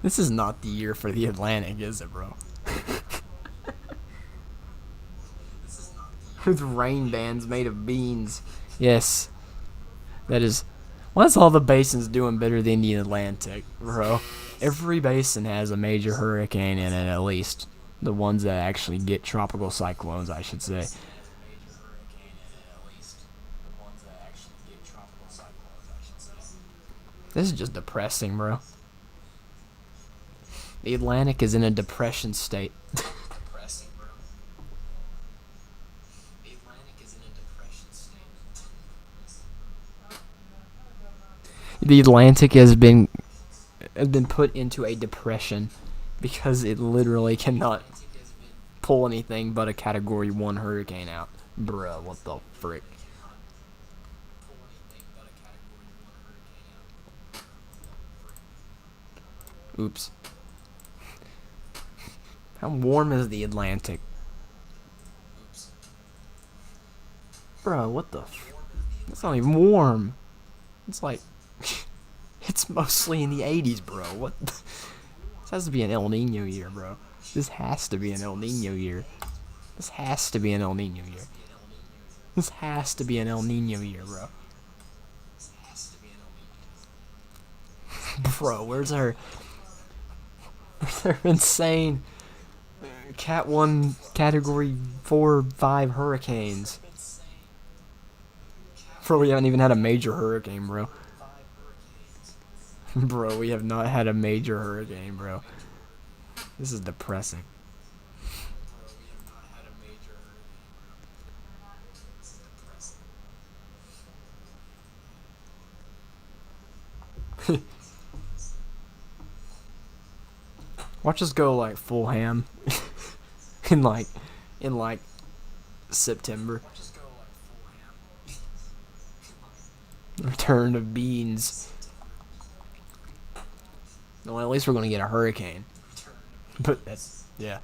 This is not the year for the Atlantic, is it, bro? With rain bands made of beans. Yes. That is... Why is all the basins doing better than the Atlantic, bro? Every basin has a major hurricane in it, at least. The ones that actually get tropical cyclones, I should say. This is just depressing, bro. The Atlantic is in a depression state. The Atlantic has been put into a depression because it literally cannot pull anything but a Category 1 hurricane out. Bruh, what the frick? Oops. How warm is the Atlantic? Bro, what the It's not even warm. It's like... it's mostly in the 80s, bro. What? This has to be an El Nino year, bro. This has to be an El Nino year. This has to be an El Nino year. This has to be an El Nino year, bro. Bro, where's our insane Cat 1 Category 4, 5 hurricanes? Bro, we haven't even had a major hurricane, bro. Bro, we have not had a major hurricane, bro. This is depressing. Watch us go like full ham in like September. Return of beans. Well, at least we're gonna get a hurricane. But that's yeah.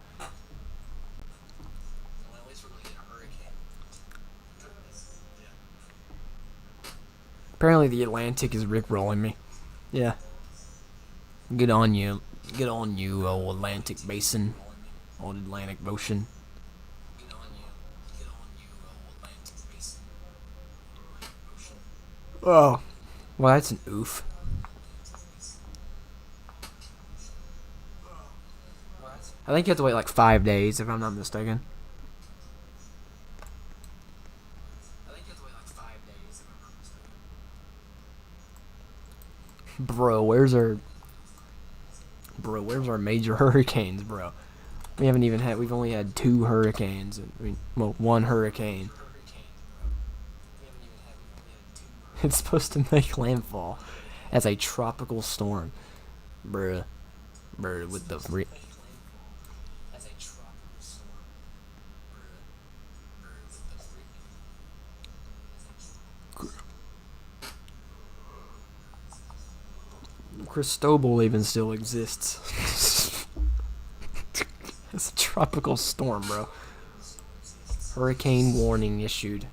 Apparently the Atlantic is rickrolling me. Yeah. Good on you. Good on you, old Atlantic Basin. Old Atlantic Ocean. Oh. Well, that's an oof. I think you have to wait like 5 days, if I'm not mistaken. Bro, where's our major hurricanes, bro? We've only had 2 hurricanes. Well, 1 hurricane. It's supposed to make landfall as a tropical storm. Bruh, with the Cristobal even still exists. It's a tropical storm, bro. Hurricane warning issued.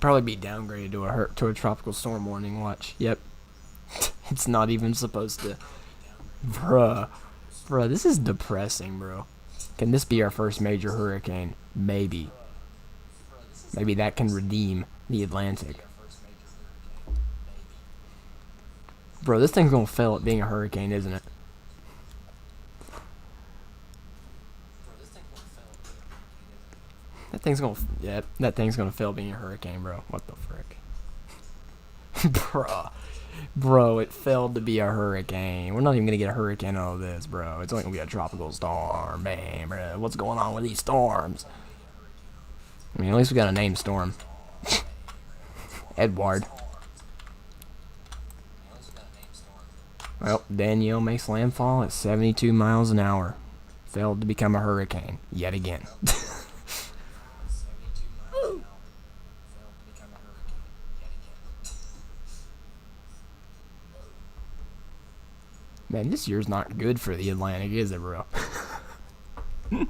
Probably be downgraded to a tropical storm warning. Watch. Yep. It's not even supposed to. Bruh. Bruh, this is depressing, bro. Can this be our first major hurricane? Maybe. Maybe that can redeem the Atlantic. Bro, this thing's gonna fail at being a hurricane, isn't it? That thing's gonna fail being a hurricane, bro. What the frick? Bro, it failed to be a hurricane. We're not even gonna get a hurricane out of this, bro. It's only gonna be a tropical storm, man, bro. What's going on with these storms? I mean, at least we got a named storm. Edward. Well, Danielle makes landfall at 72 miles an hour. Failed to become a hurricane yet again. Man, this year's not good for the Atlantic, is it, bro? Let's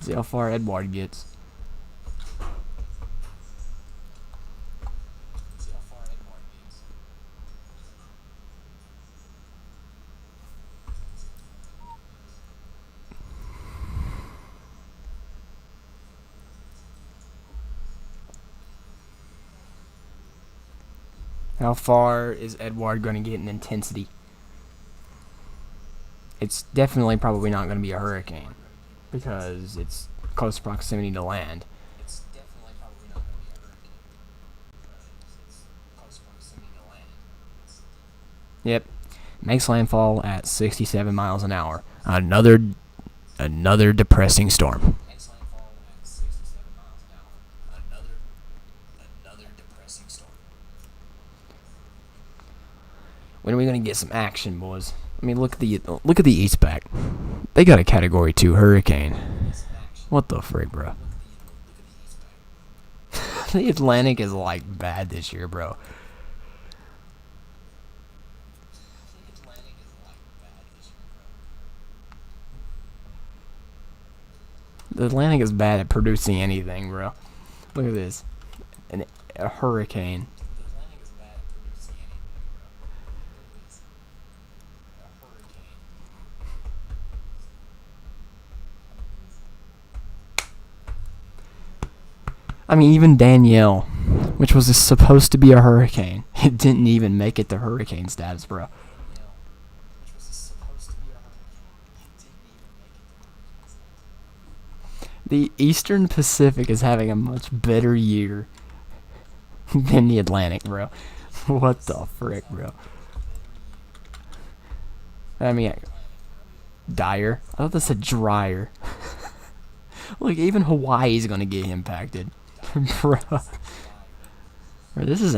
see how far Edward gets. How far is Edward going to get in intensity? It's definitely probably not going to be a hurricane because it's close proximity to land. Yep. Makes landfall at 67 miles an hour. Another depressing storm. When are we gonna get some action, boys? I mean, look at the East Pack. They got a Category 2 hurricane. What the frick, bro? The Atlantic is like bad this year, bro. The Atlantic is bad at producing anything, bro. Look at this. A hurricane. I mean, even Danielle, which was supposed to be a hurricane, it didn't even make it to hurricane status, bro. The Eastern Pacific is having a much better year than the Atlantic, bro. What the frick, bro? I mean, dire. I thought that said drier. Look, even Hawaii's gonna get impacted, bro. This is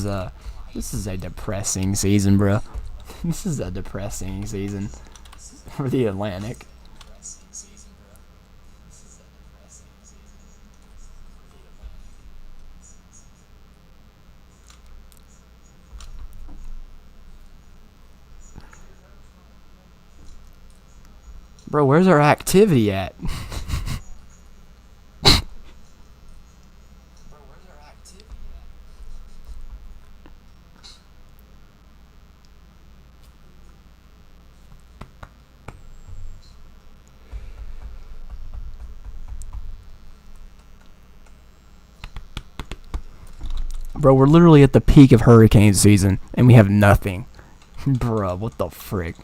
a depressing season, bro. This is a depressing season for the Atlantic. Bro, where's our activity at? Bro, we're literally at the peak of hurricane season, and we have nothing. Bro, what the frick?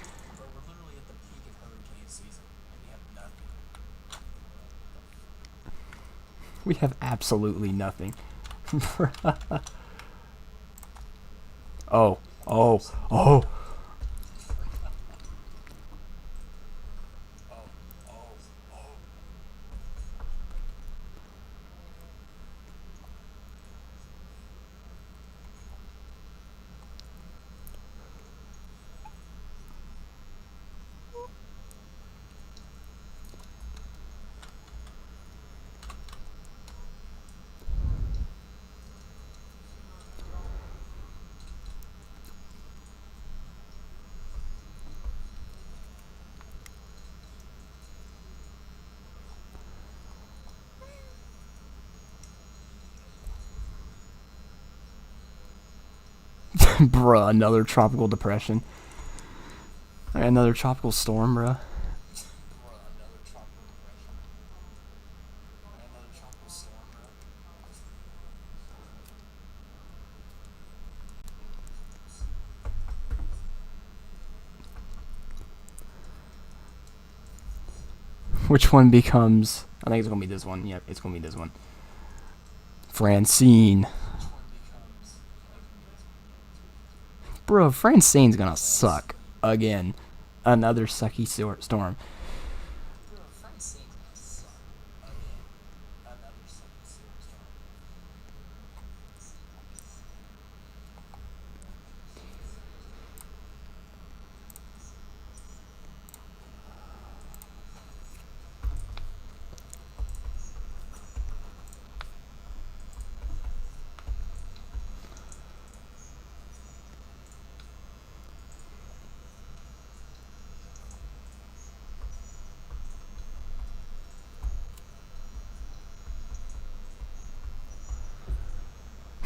We have absolutely nothing. Oh. Bruh, another tropical depression. Another tropical storm, bruh. Which one becomes... I think it's gonna be this one. Yep, it's gonna be this one. Francine. Bro, Francine's gonna suck. Again. Another sucky storm.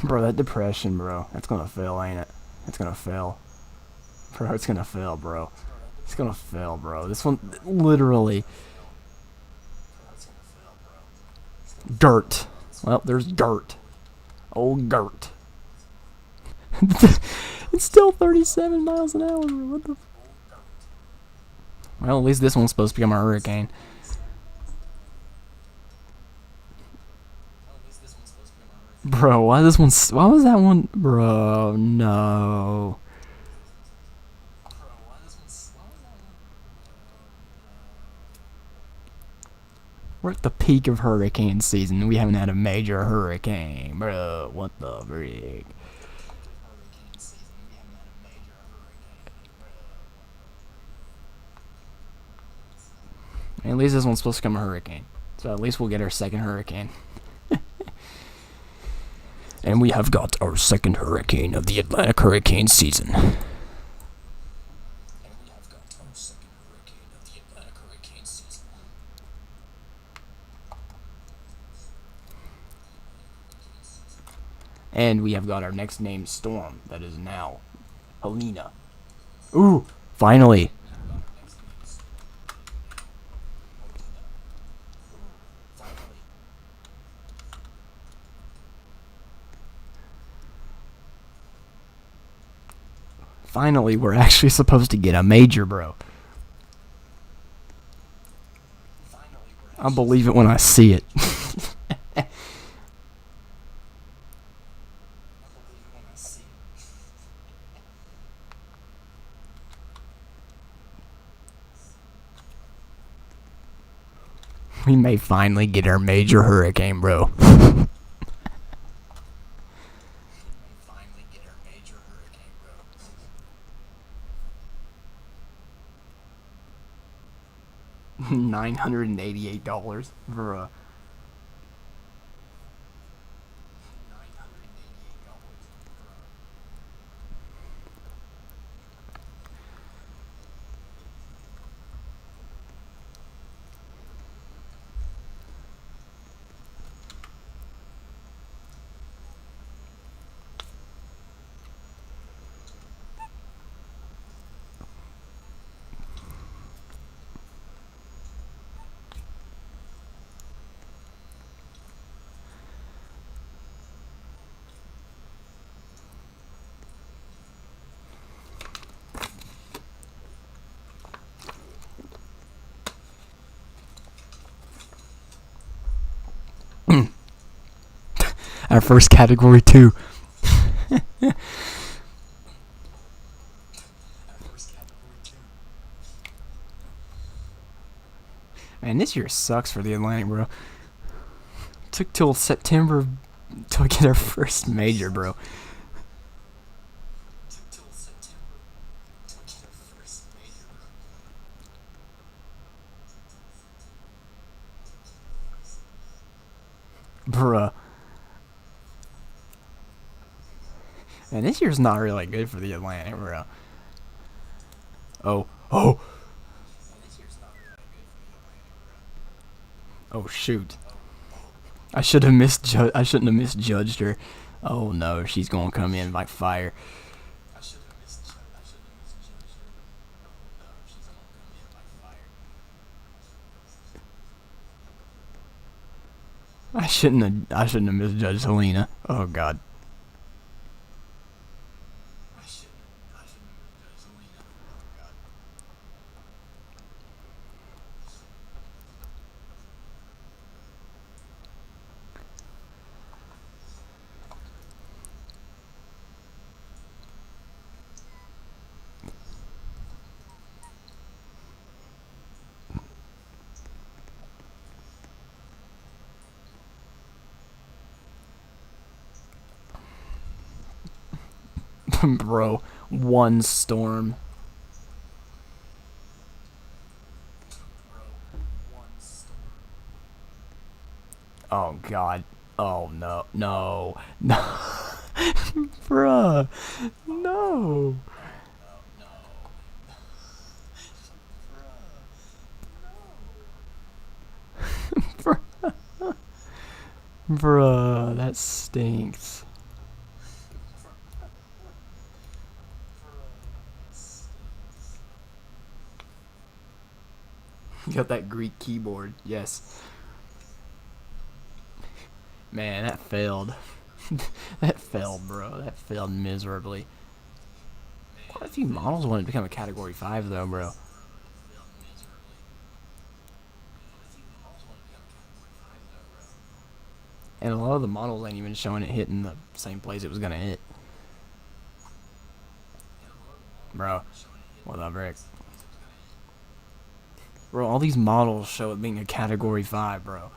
Bro, that depression, bro. That's gonna fail, ain't it? It's gonna fail. Bro, it's gonna fail, bro. It's gonna fail, bro. This one, literally. Dirt. Well, there's dirt. Old dirt. It's still 37 miles an hour, bro. What the... Well, at least this one's supposed to become a hurricane. Bro, why this one? Why was that one? Bro, no. We're at the peak of hurricane season. We haven't had a major hurricane, bro. What the frig? At least this one's supposed to become a hurricane. So at least we'll get our second hurricane. And we have got our second hurricane of the Atlantic hurricane season. And we have got our next named storm that is now Helena. Ooh, finally. Finally, we're actually supposed to get a major, bro. I'll believe it when I see it. We may finally get our major hurricane, bro. $988 for a... Our first category 2. Man, this year sucks for the Atlantic, bro. Took till September to get our first major, bro. Bruh. And this year's not really good for the Atlantic, bro. Oh. Oh shoot. I shouldn't have misjudged her. Oh no, she's gonna come in like fire. I shouldn't have misjudged Helena. Oh God. Bro, one storm. Oh God. Oh no. No. No. Bruh. No. Bruh, that stinks. You got that Greek keyboard, yes. Man, that failed. That failed, bro. That failed miserably. Quite a few models wanted to become a Category 5, though, bro. And a lot of the models ain't even showing it hitting the same place it was gonna hit. Bro, what up, Rick? Bro, all these models show it being a Category 5, bro.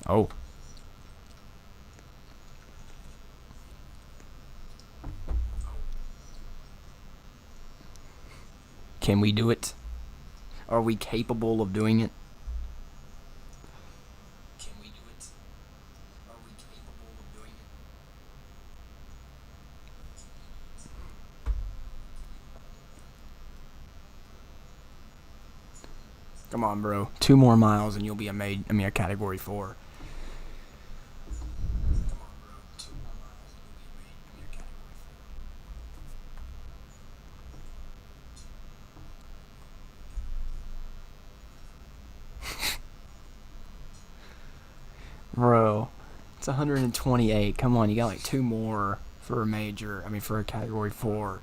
Oh. Can we do it? Are we capable of doing it? Come on, bro. 2 more miles and you'll be a Category 4. Bro, it's 128. Come on, you got like 2 more for a major. For a Category 4.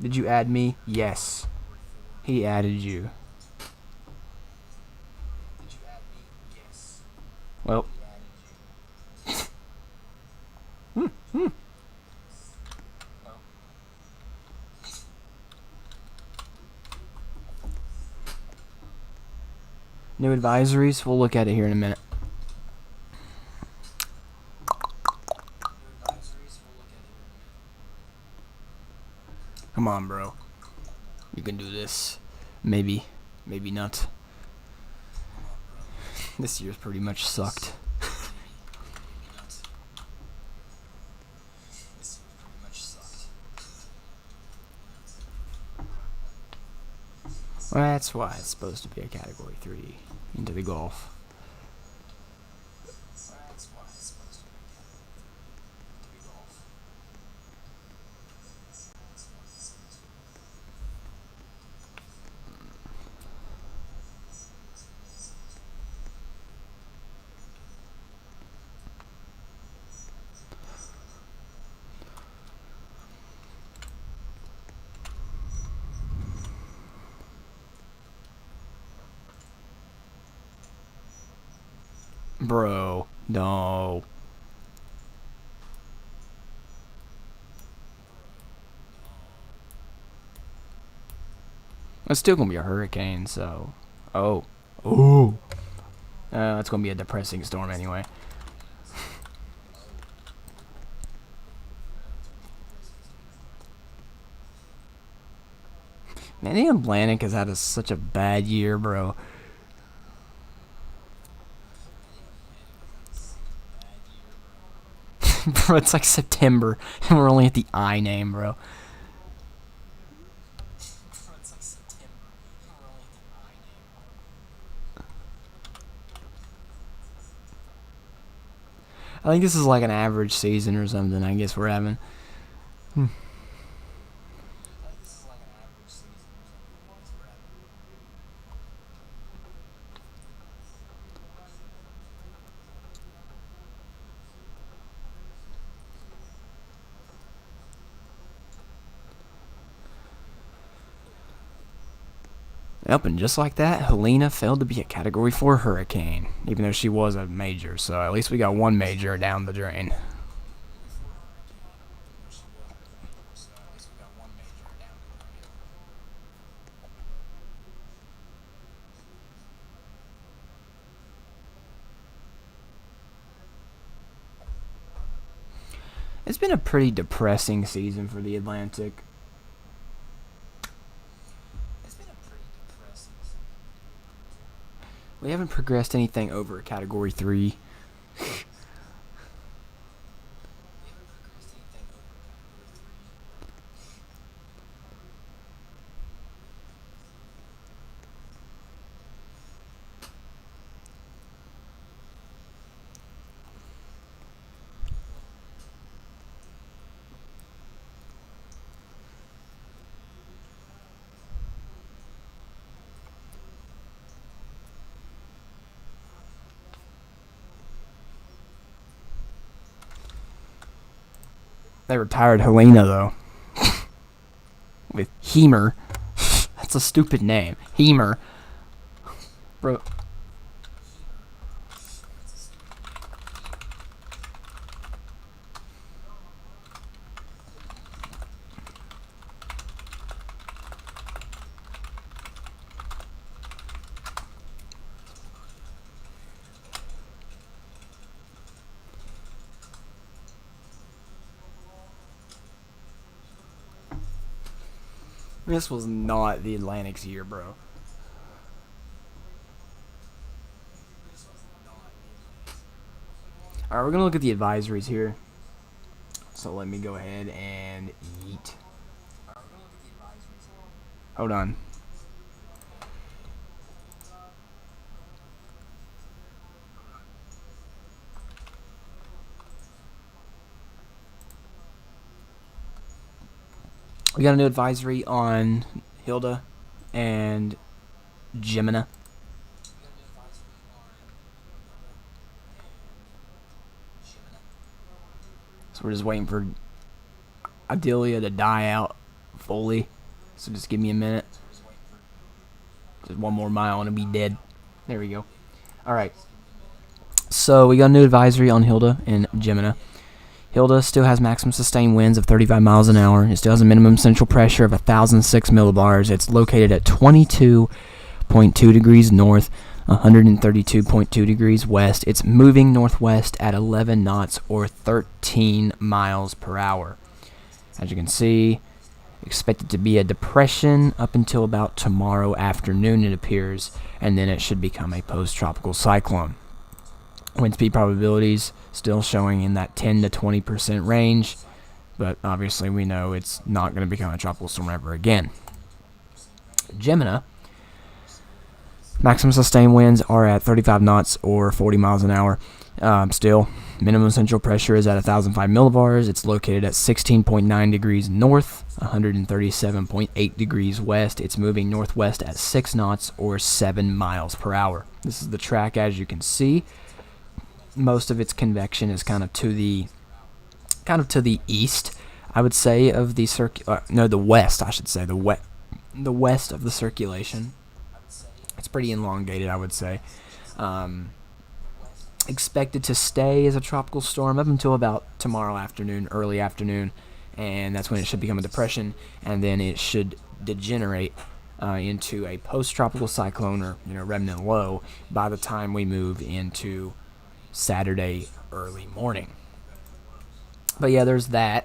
Did you add me? Yes. He added you. Well. New advisories? We'll look at it here in a minute. Come on, bro. You can do this. Maybe. Maybe not. This year's pretty much sucked. Well, that's why it's supposed to be a Category 3 into the Gulf. Bro, no. It's still gonna be a hurricane, so. Oh. Ooh. It's gonna be a depressing storm anyway. Man, the Atlantic has had such a bad year, bro. Bro, it's like September, and we're only at the I name, bro. I think this is like an average season or something, I guess we're having. Yep, and just like that, Helena failed to be a Category 4 hurricane, even though she was a major, so at least we got one major down the drain. It's been a pretty depressing season for the Atlantic. We haven't progressed anything over Category 3. They retired Helena, though. With Hemer. That's a stupid name. Hemer. Bro. This was not the Atlantic's year, bro. Alright, we're going to look at the advisories here. So let me go ahead and yeet. Hold on. We got a new advisory on Hilda and Gemini. So we're just waiting for Adelia to die out fully. So just give me a minute. Just one more mile and it'll be dead. There we go. Alright. So we got a new advisory on Hilda and Gemini. Hilda still has maximum sustained winds of 35 miles an hour. It still has a minimum central pressure of 1,006 millibars. It's located at 22.2 degrees north, 132.2 degrees west. It's moving northwest at 11 knots or 13 miles per hour. As you can see, expected to be a depression up until about tomorrow afternoon, it appears, and then it should become a post-tropical cyclone. Wind speed probabilities still showing in that 10 to 20% range, but obviously we know it's not going to become a tropical storm ever again. Gemini, maximum sustained winds are at 35 knots or 40 miles an hour. Still, minimum central pressure is at 1,005 millibars. It's located at 16.9 degrees north, 137.8 degrees west. It's moving northwest at 6 knots or 7 miles per hour. This is the track, as you can see. Most of its convection is kind of to the east, I would say, of the the west, I should say, the west of the circulation. It's pretty elongated, I would say. Expected to stay as a tropical storm up until about tomorrow afternoon, early afternoon, and that's when it should become a depression, and then it should degenerate into a post-tropical cyclone or remnant low by the time we move into Saturday early morning. But yeah, there's that.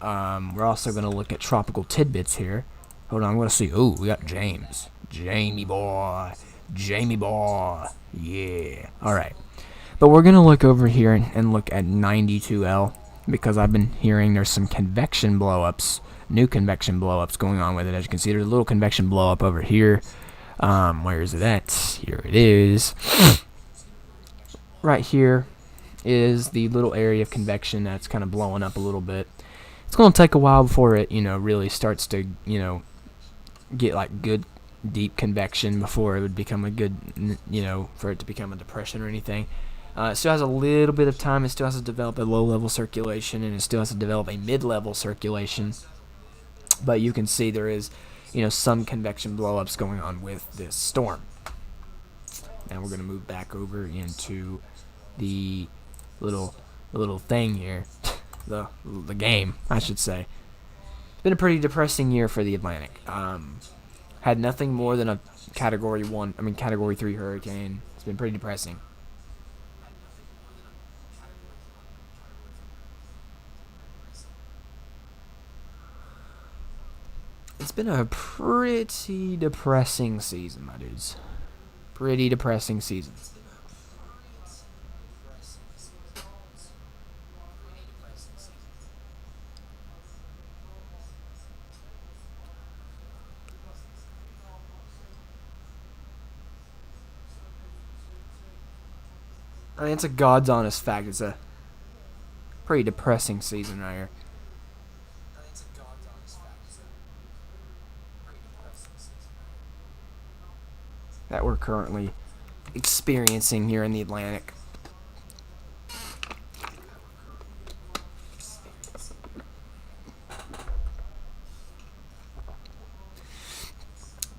We're also going to look at tropical tidbits here. Hold on, I'm going to see. Ooh, we got James. Jamie boy. Yeah. Alright. But we're going to look over here and look at 92L because I've been hearing there's some convection blowups, new convection blowups going on with it. As you can see, there's a little convection blowup over here. Where is it at? Here it is. Right here is the little area of convection that's kind of blowing up a little bit. It's going to take a while before it, really starts to, get like good deep convection before it would become a good, for it to become a depression or anything. It still has a little bit of time. It still has to develop a low-level circulation, and it still has to develop a mid-level circulation. But you can see there is, some convection blow-ups going on with this storm. Now we're going to move back over into the little thing here, the game, I should say. It's been a pretty depressing year for the Atlantic. Had nothing more than a Category 3 hurricane. It's been pretty depressing. It's been a pretty depressing season, my dudes. Pretty depressing season. I mean, it's a God's honest fact. It's a pretty depressing season right here. That we're currently experiencing here in the Atlantic.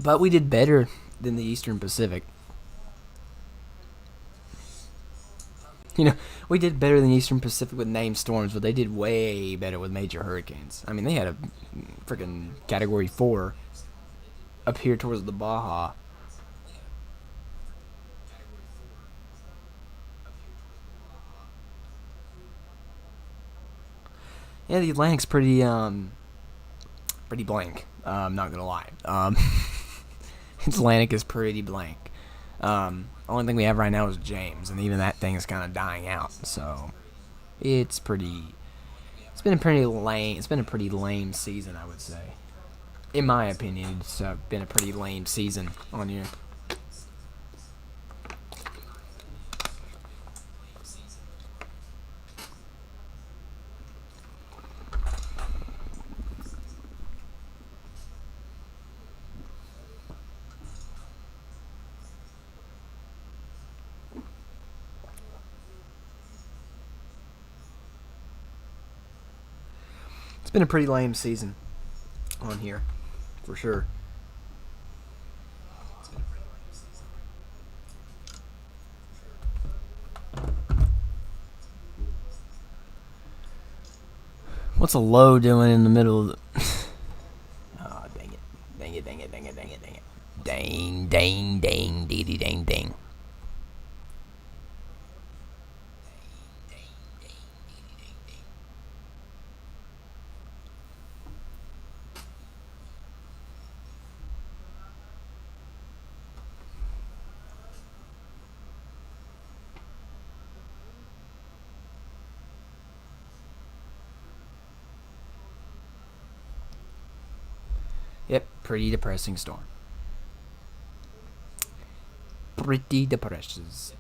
But we did better than the Eastern Pacific. We did better than the Eastern Pacific with named storms, but they did way better with major hurricanes. I mean, they had a freaking Category 4 up here towards the Baja. Yeah, the Atlantic's pretty blank. I'm not gonna lie. Atlantic is pretty blank. Only thing we have right now is James, and even that thing is kind of dying out. So it's been a pretty lame season, I would say. In my opinion, it's been a pretty lame season on here. It's been a pretty lame season on here, for sure. What's a low doing in the middle of the... Oh, dang it. Dang it, dang it, dang it, dang it, dang it. Dang, dang, dang, dee dee dang, dang. Yep, pretty depressing storm. Pretty depressive.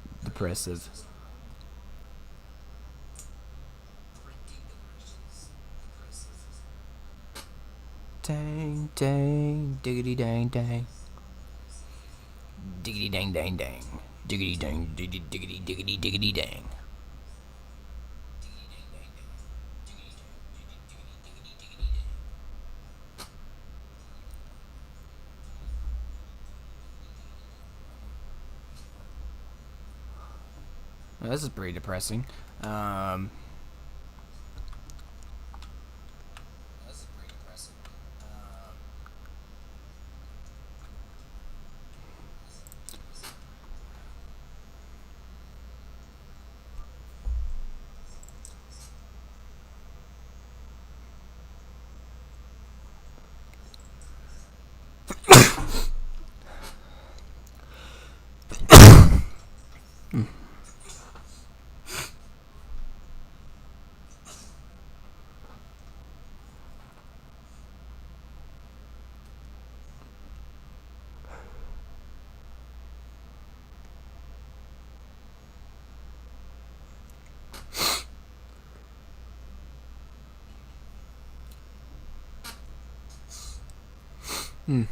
Dang, dang, diggity dang, dang. Diggity dang, dang, dang. Diggity dang, diggity, diggity, diggity, diggity dang. Well, this is pretty depressing. Mm.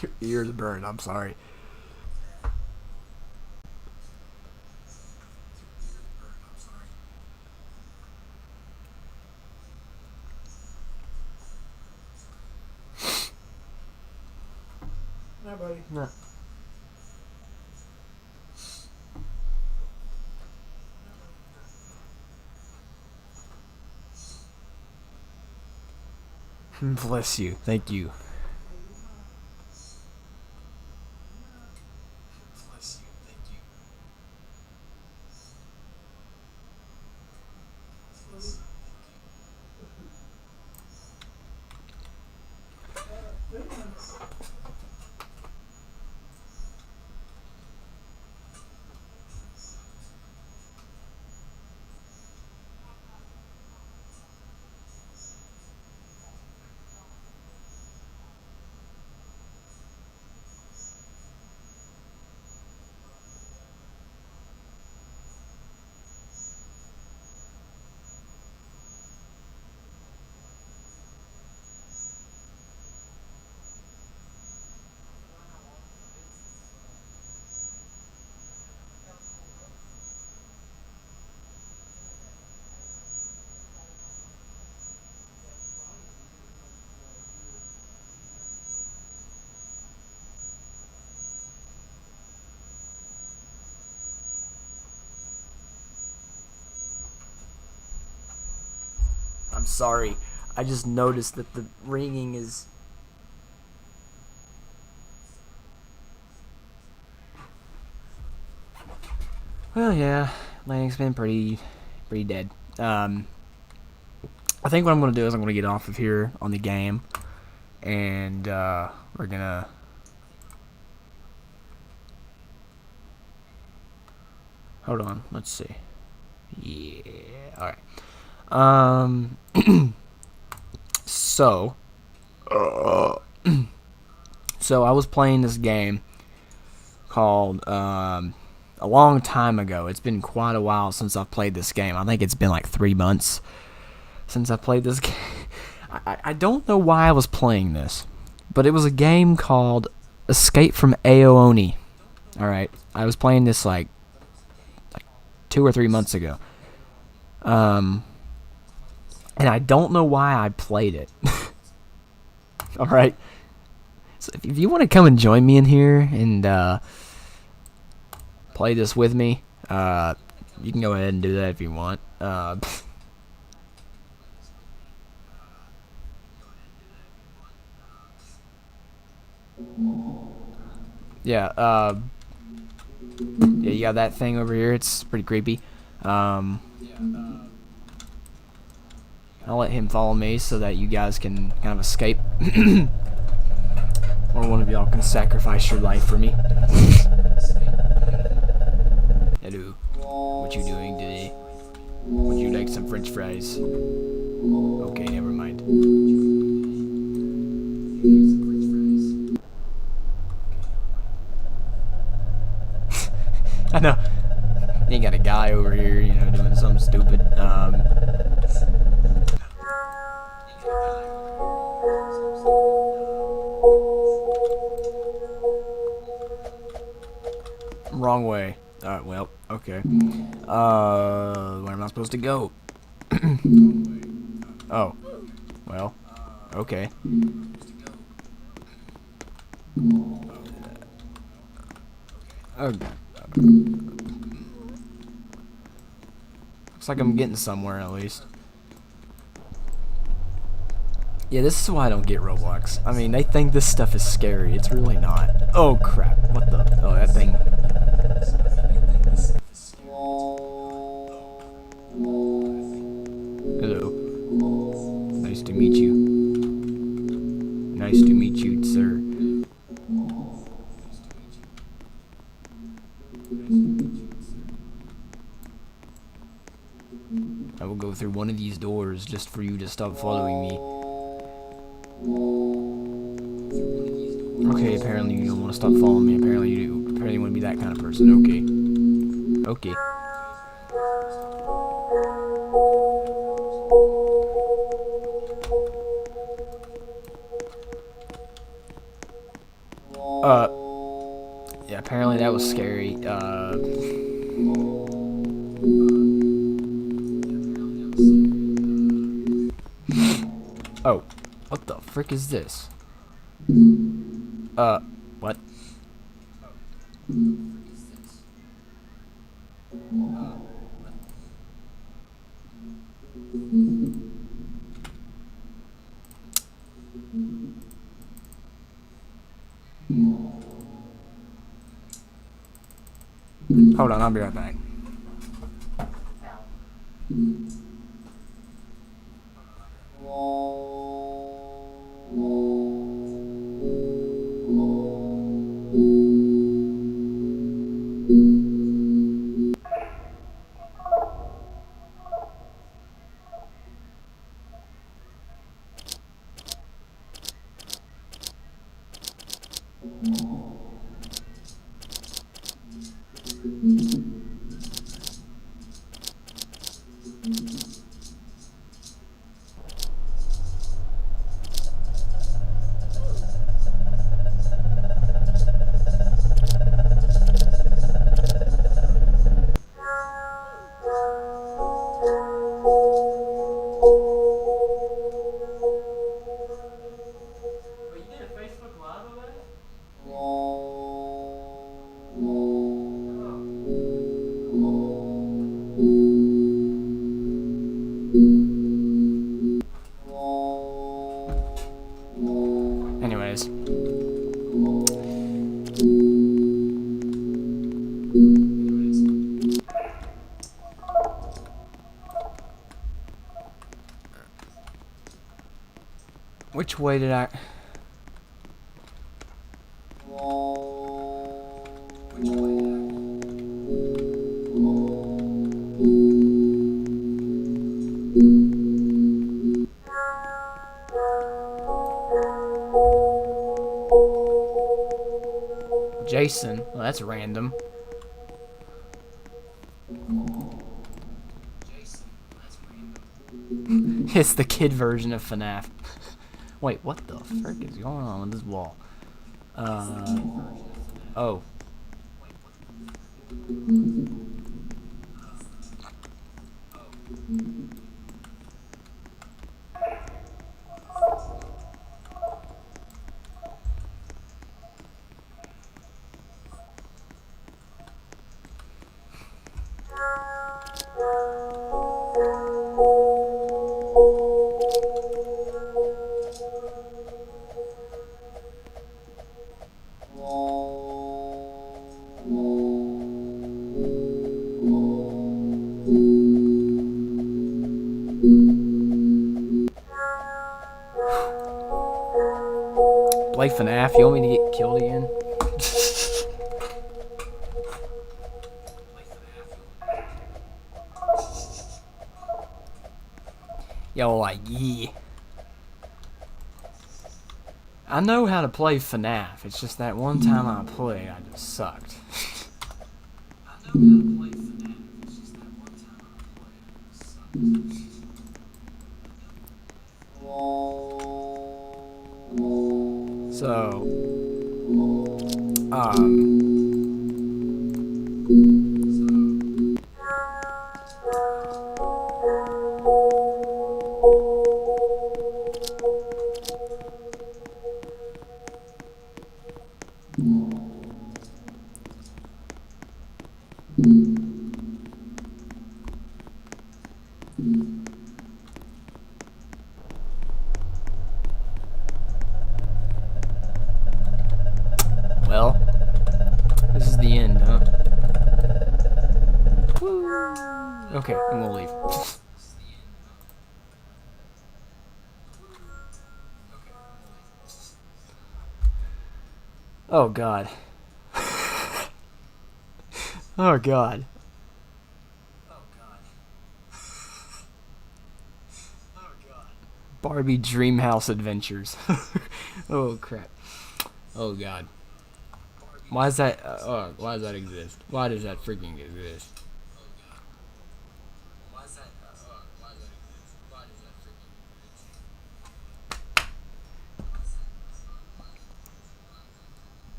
Your ears burn. I'm sorry. No, buddy. No. Bless you. Thank you. I'm sorry. I just noticed that the ringing is... Well, yeah. Atlantic's been pretty dead. I think what I'm going to do is I'm going to get off of here on the game. And, we're going to... Hold on. Let's see. Yeah. Alright. So I was playing this game called, a long time ago. It's been quite a while since I've played this game. I think it's been like 3 months since I played this game. I don't know why I was playing this, but it was a game called Escape from Aooni. Alright, I was playing this like 2 or 3 months ago. And I don't know why I played it. Alright. So if you want to come and join me in here and play this with me, you can go ahead and do that if you want. Yeah, you got that thing over here. It's pretty creepy. I'll let him follow me so that you guys can kind of escape. Or one of y'all can sacrifice your life for me. Hello. What you doing today? Would you like some french fries? Okay, never mind. I know. You got a guy over here, you know, doing something stupid. Wrong way. Alright, well, okay. Where am I supposed to go? Oh. Well, okay. Looks like I'm getting somewhere at least. Yeah, this is why I don't get Roblox. I mean, they think this stuff is scary. It's really not. Oh, crap. What the? Oh, that thing. Hello. Nice to meet you. Nice to meet you, sir. I will go through one of these doors just for you to stop following me. Okay, apparently you don't want to stop following me. Apparently you do. Apparently you want to be that kind of person. Okay. Okay. Uh, yeah, apparently that was scary. Oh, what the frick is this? What? Hold on, I'll be right back. Anyways. Which way did I... Jason? Well, that's random. It's the kid version of FNAF. Wait, what the frick is going on with this wall? Oh. Play FNAF, you want me to get killed again? Yo, like, yeah. I know how to play FNAF, it's just that one time I played, I just sucked. I know how to play FNAF, it's just that one time I played, I just sucked. So, well, this is the end, huh? Woo. Okay, I'm gonna leave. Oh god. Oh god. Barbie Dreamhouse Adventures. Oh crap. Oh god. Why does that? Why does that exist? Why does that freaking exist?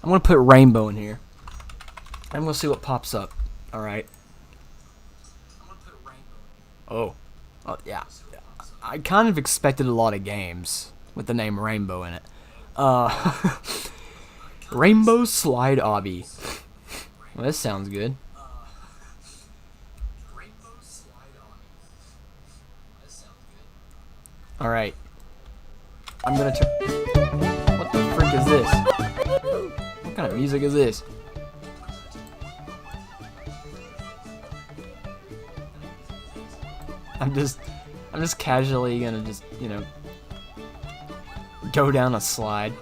I'm gonna put rainbow in here. I'm gonna see what pops up. All right. Oh, yeah. I kind of expected a lot of games with the name Rainbow in it. Rainbow Slide Obby. Well, this sounds good. All right. I'm gonna turn. What the frick is this? What kind of music is this? I'm just casually gonna just, you know, go down a slide.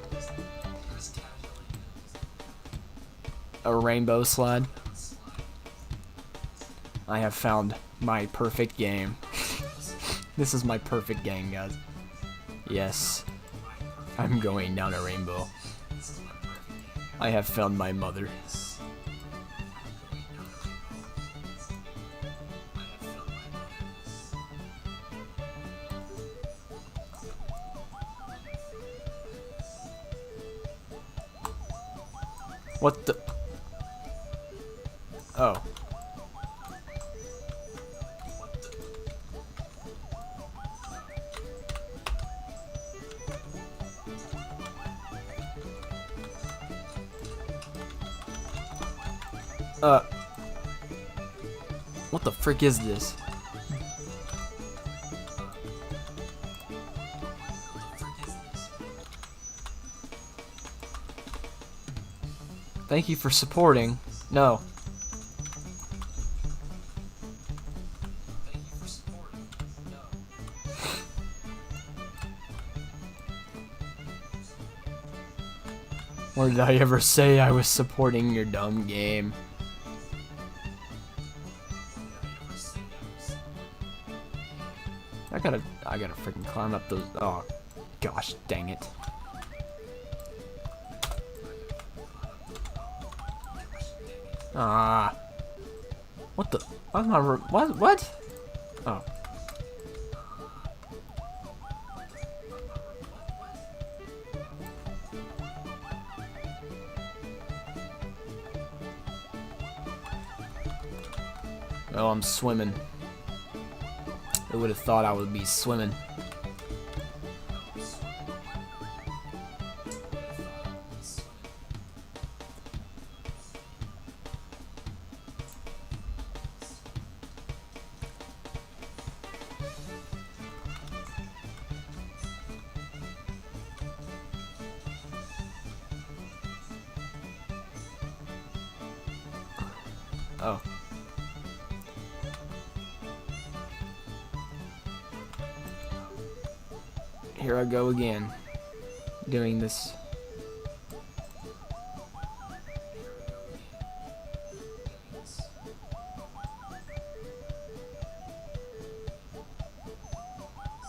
A rainbow slide. I have found my perfect game. This is my perfect game, guys. Yes. I'm going down a rainbow. I have found my mother. What the? Oh. What the frick is this? Thank you for supporting. No. Or did I ever say I was supporting your dumb game? I gotta freaking climb up those. Oh, gosh, dang it! Ah, what the? What's my what? What? Oh. Oh, I'm swimming. I would have thought I would be swimming. Oh. Here I go again, doing this.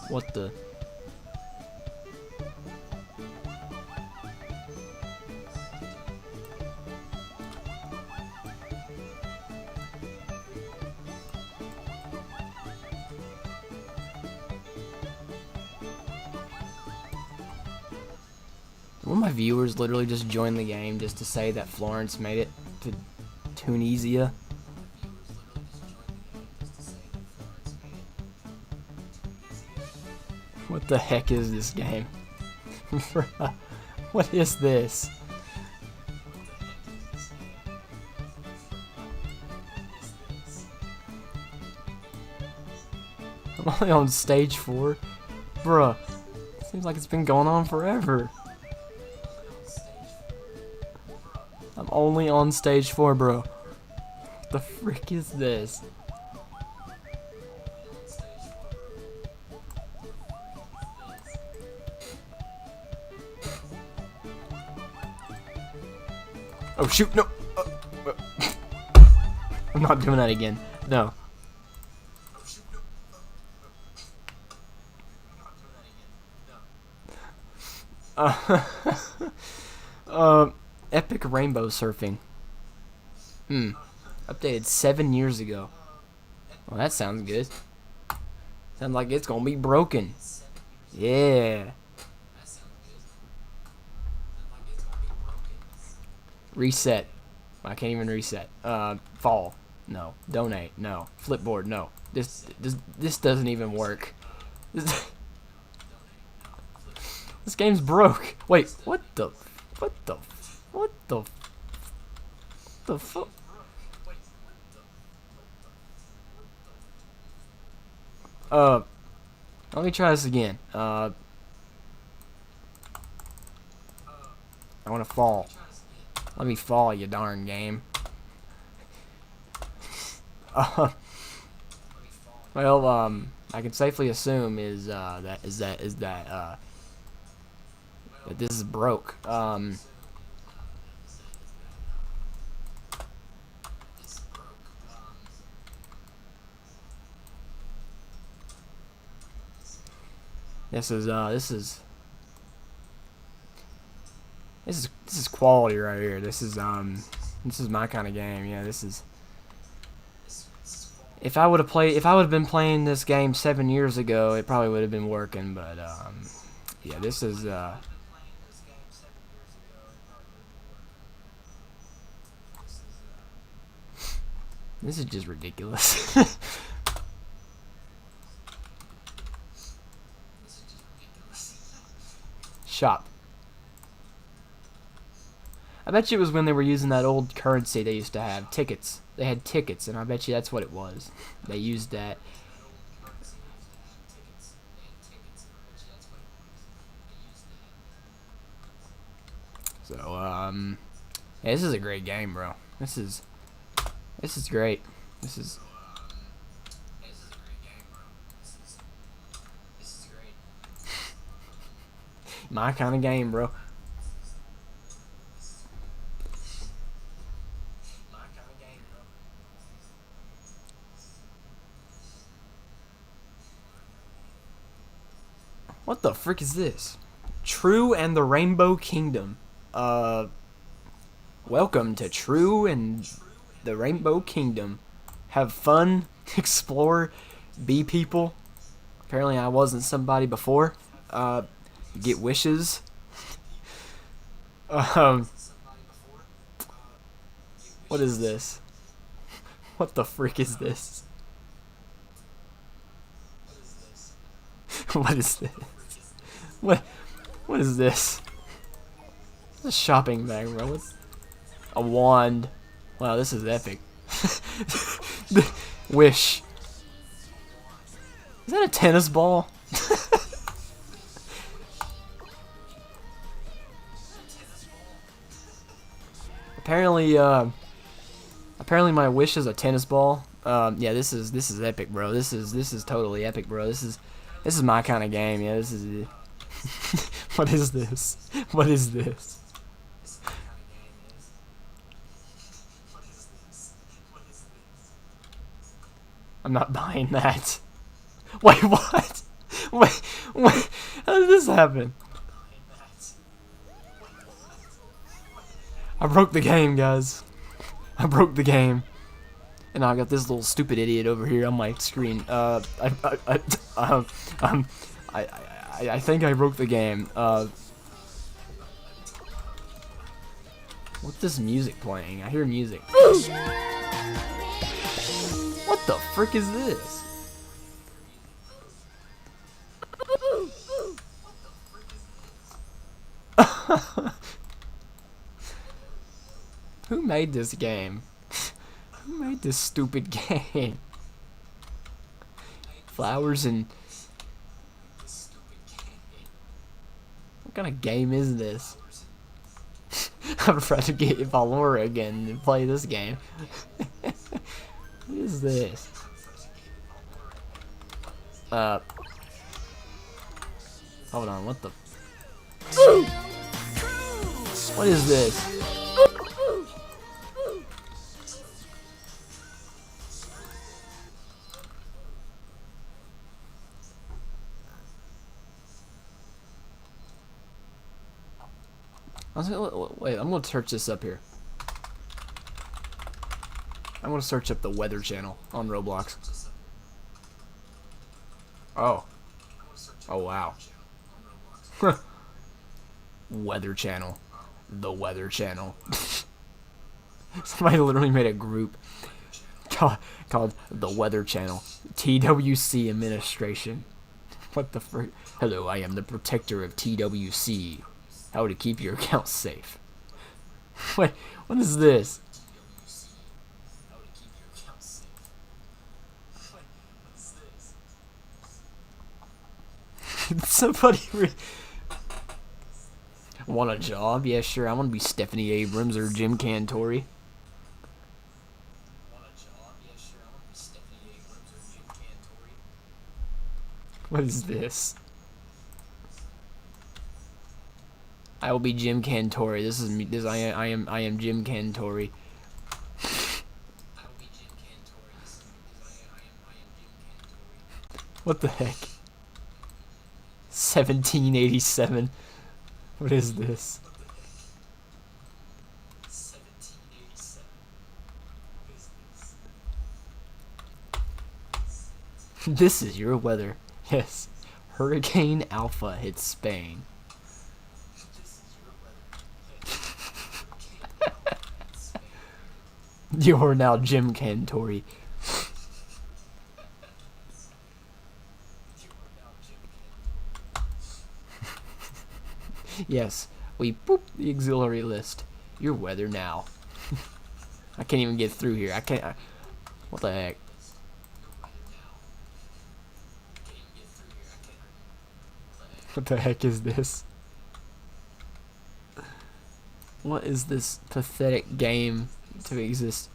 What the? One of my viewers literally just joined the game just to say that Florence made it to Tunisia. What the heck is this game? What is this? I'm only on stage 4. Bruh, seems like it's been going on forever. I'm only on stage 4, bro. What the frick is this? Oh shoot, no! I'm not doing that again. No. Epic rainbow surfing. Updated 7 years ago. Well, that sounds good. Sounds like it's gonna be broken. Yeah. Reset. I can't even reset. Fall. No. Donate. No. Flipboard. No. This doesn't even work. This game's broke. Wait. What the fuck? Let me try this again. I want to fall. Let me fall, you darn game. Well, I can safely assume that this is broke. This is quality right here. This is my kind of game. Yeah, this is. If I would have been playing this game 7 years ago, it probably would have been working. But yeah, this is. This is just ridiculous. Shop. I bet you it was when they were using that old currency they used to have, tickets. They had tickets, and I bet you that's what it was. They used that. So, yeah, this is a great game, bro. This is great. This is my kind of game, bro. What the frick is this? True and the Rainbow Kingdom. Welcome to True and the Rainbow Kingdom. Have fun, explore, be people. Apparently I wasn't somebody before. Get wishes. What is this? What the frick is this? What is this? What is this? It's a shopping bag, bro. What's a wand? Wow, this is epic. Wish. Is that a tennis ball? Apparently my wish is a tennis ball. Yeah, this is epic, bro. This is totally epic, bro. This is my kind of game. Yeah, this is. What is this? What is this? I'm not buying that. Wait, what? Wait, how did this happen? I broke the game, guys. I broke the game. And now I got this little stupid idiot over here on my screen. I think I broke the game. What's this music playing? I hear music. What the frick is this? Who made this game? Who made this stupid game? Flowers and... What kind of game is this? I'm afraid to get Valora again and play this game. What is this? Hold on, what the... What is this? Wait, I'm gonna search this up here. I'm gonna search up the Weather Channel on Roblox. Oh. Oh, wow. Weather Channel. The Weather Channel. Somebody literally made a group called the Weather Channel. TWC Administration. What the frick? Hello, I am the protector of TWC. How to keep your account safe. Wait, what is this? Somebody want a job? Yeah, sure. I want to be Stephanie Abrams or Jim Cantori. What is this? I will be Jim Cantori. This is me. This I am Jim Cantori. What the heck? 1787. What is this? This is your weather. Yes. Hurricane Alpha hits Spain. You're now Jim Cantori. Yes, we boop the auxiliary list. Your weather now. I can't even get through here. I can't. What the heck? What the heck is this? What is this pathetic game to exist?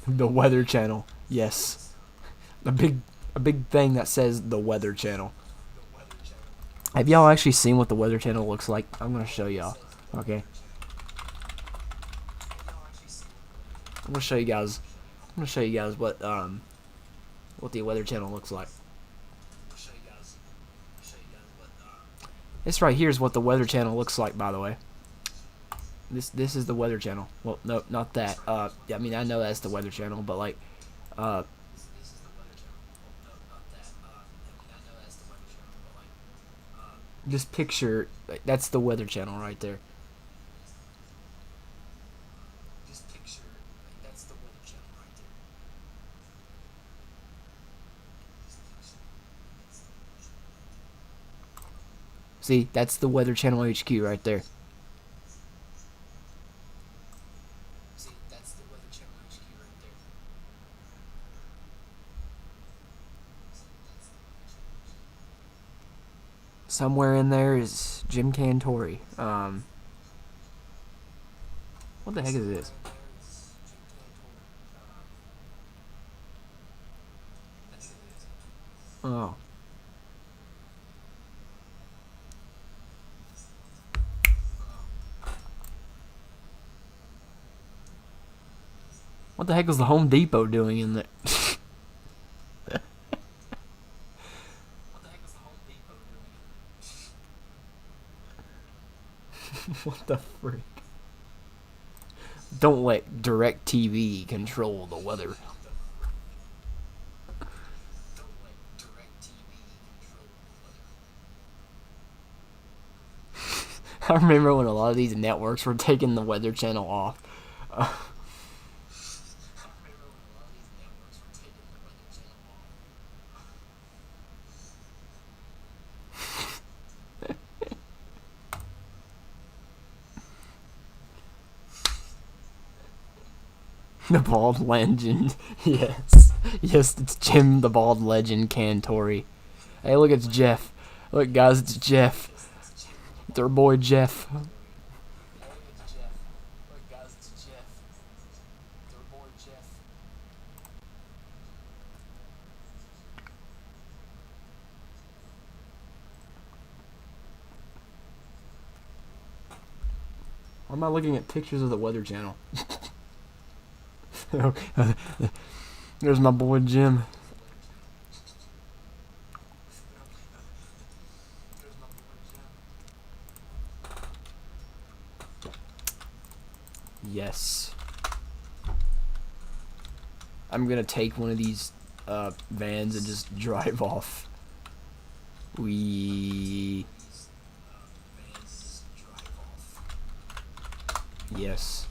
The Weather Channel. Yes. A big thing that says the Weather Channel. Have y'all actually seen what the Weather Channel looks like? I'm gonna show y'all. Okay. I'm gonna show you guys what the Weather Channel looks like. This right here is what the Weather Channel looks like, by the way. This is the Weather Channel. Well, no, not that. I mean, I know that's the Weather Channel, but like, this picture, that's the Weather Channel right there. See, that's the Weather Channel HQ right there. Somewhere in there is Jim Cantori. What the heck is this? Oh. What the heck was the Home Depot doing in there? What the freak? Don't let DirecTV control the weather. I remember when a lot of these networks were taking the Weather Channel off. The Bald Legend. Yes. Yes, it's Jim the Bald Legend Cantori. Hey, look, it's Jeff. Look, guys, it's Jeff. It's our boy Jeff. Why am I looking at pictures of the Weather Channel? There's my boy Jim. Yes. I'm gonna take one of these vans and just drive off. Yes.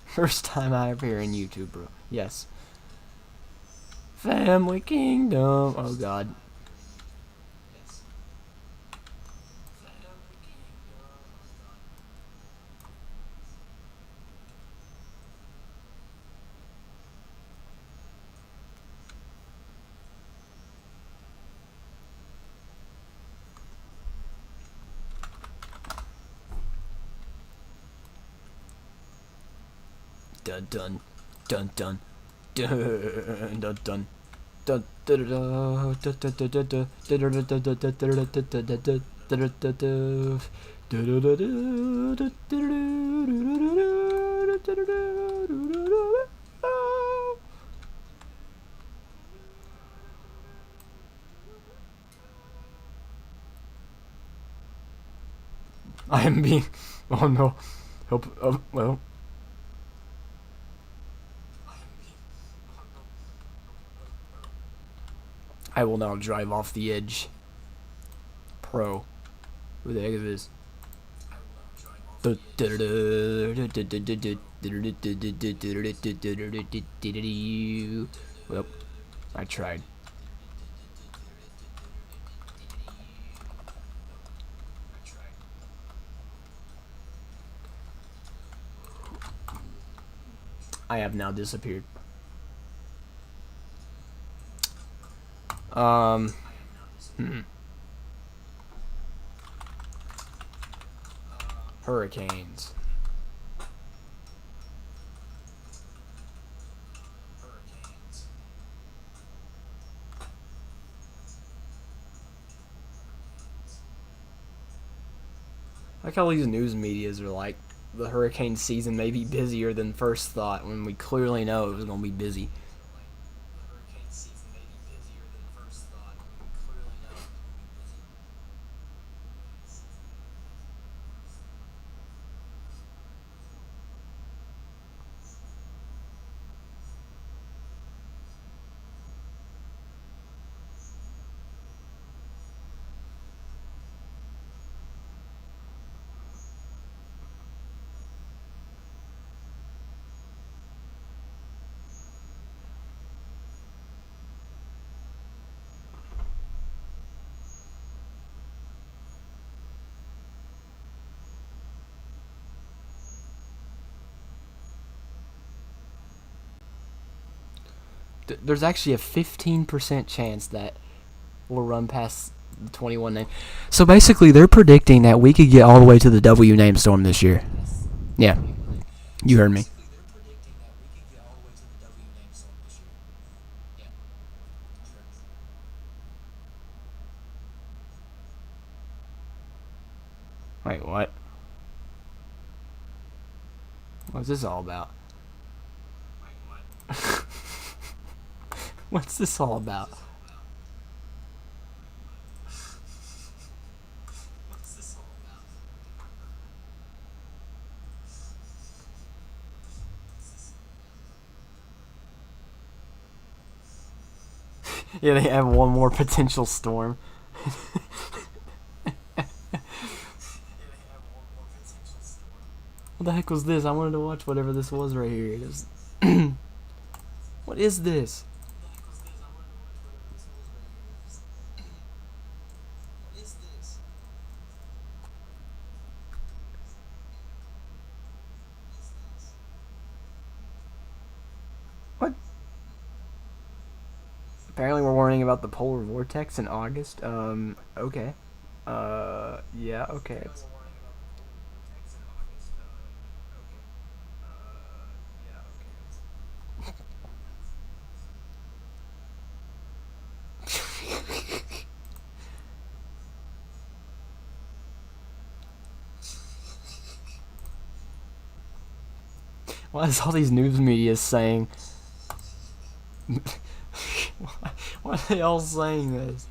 First time I appear in YouTube, bro. Yes. Family Kingdom. Oh God. Dun dun dun dun dun dun dun. I am being. Oh no. Help. Well. I will now drive off the edge. Pro. Who the heck is this? Well, I tried. I have now disappeared. Hurricanes. Like how these news medias are like, the hurricane season may be busier than first thought when we clearly know it was going to be busy. There's actually a 15% chance that we'll run past the 21 name. So basically, they're predicting that we could get all the way to the W name storm this year. Yeah, you heard me. Wait, what? What's this all about? What's this all about? Yeah, they have one more potential storm. What the heck was this? I wanted to watch whatever this was right here. It was what is this? What? Apparently we're warning about the polar vortex in August. Okay. Yeah, okay. Why is all these news media saying? Why are they all saying this?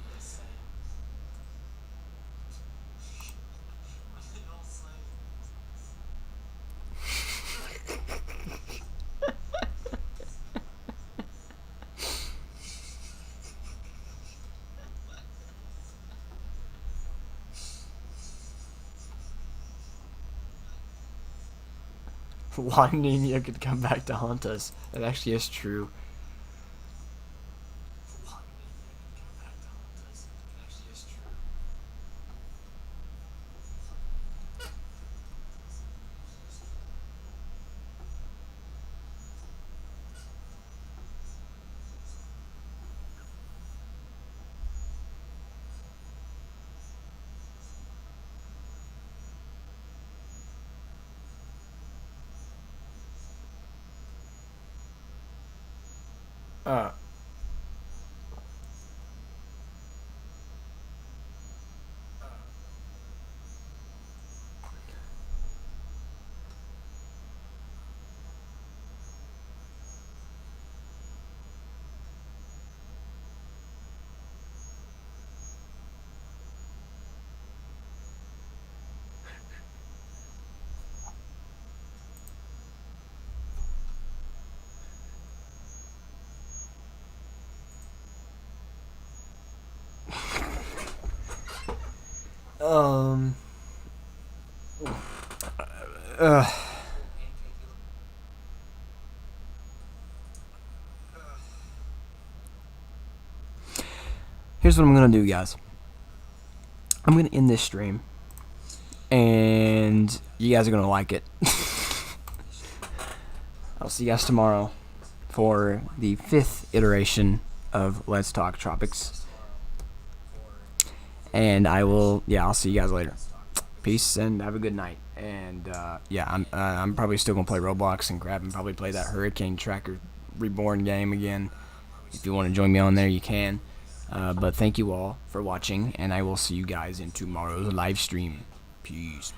La Nina could come back to haunt us. That actually is true. Uh, um. Uh. Here's what I'm gonna do, guys. I'm gonna end this stream, and you guys are gonna like it. I'll see you guys tomorrow for the 5th iteration of Let's Talk Tropics. And I'll see you guys later. Peace and have a good night. And I'm probably still gonna play Roblox and grab and probably play that Hurricane Tracker Reborn game again. If you want to join me on there, you can. But thank you all for watching, and I will see you guys in tomorrow's live stream. Peace.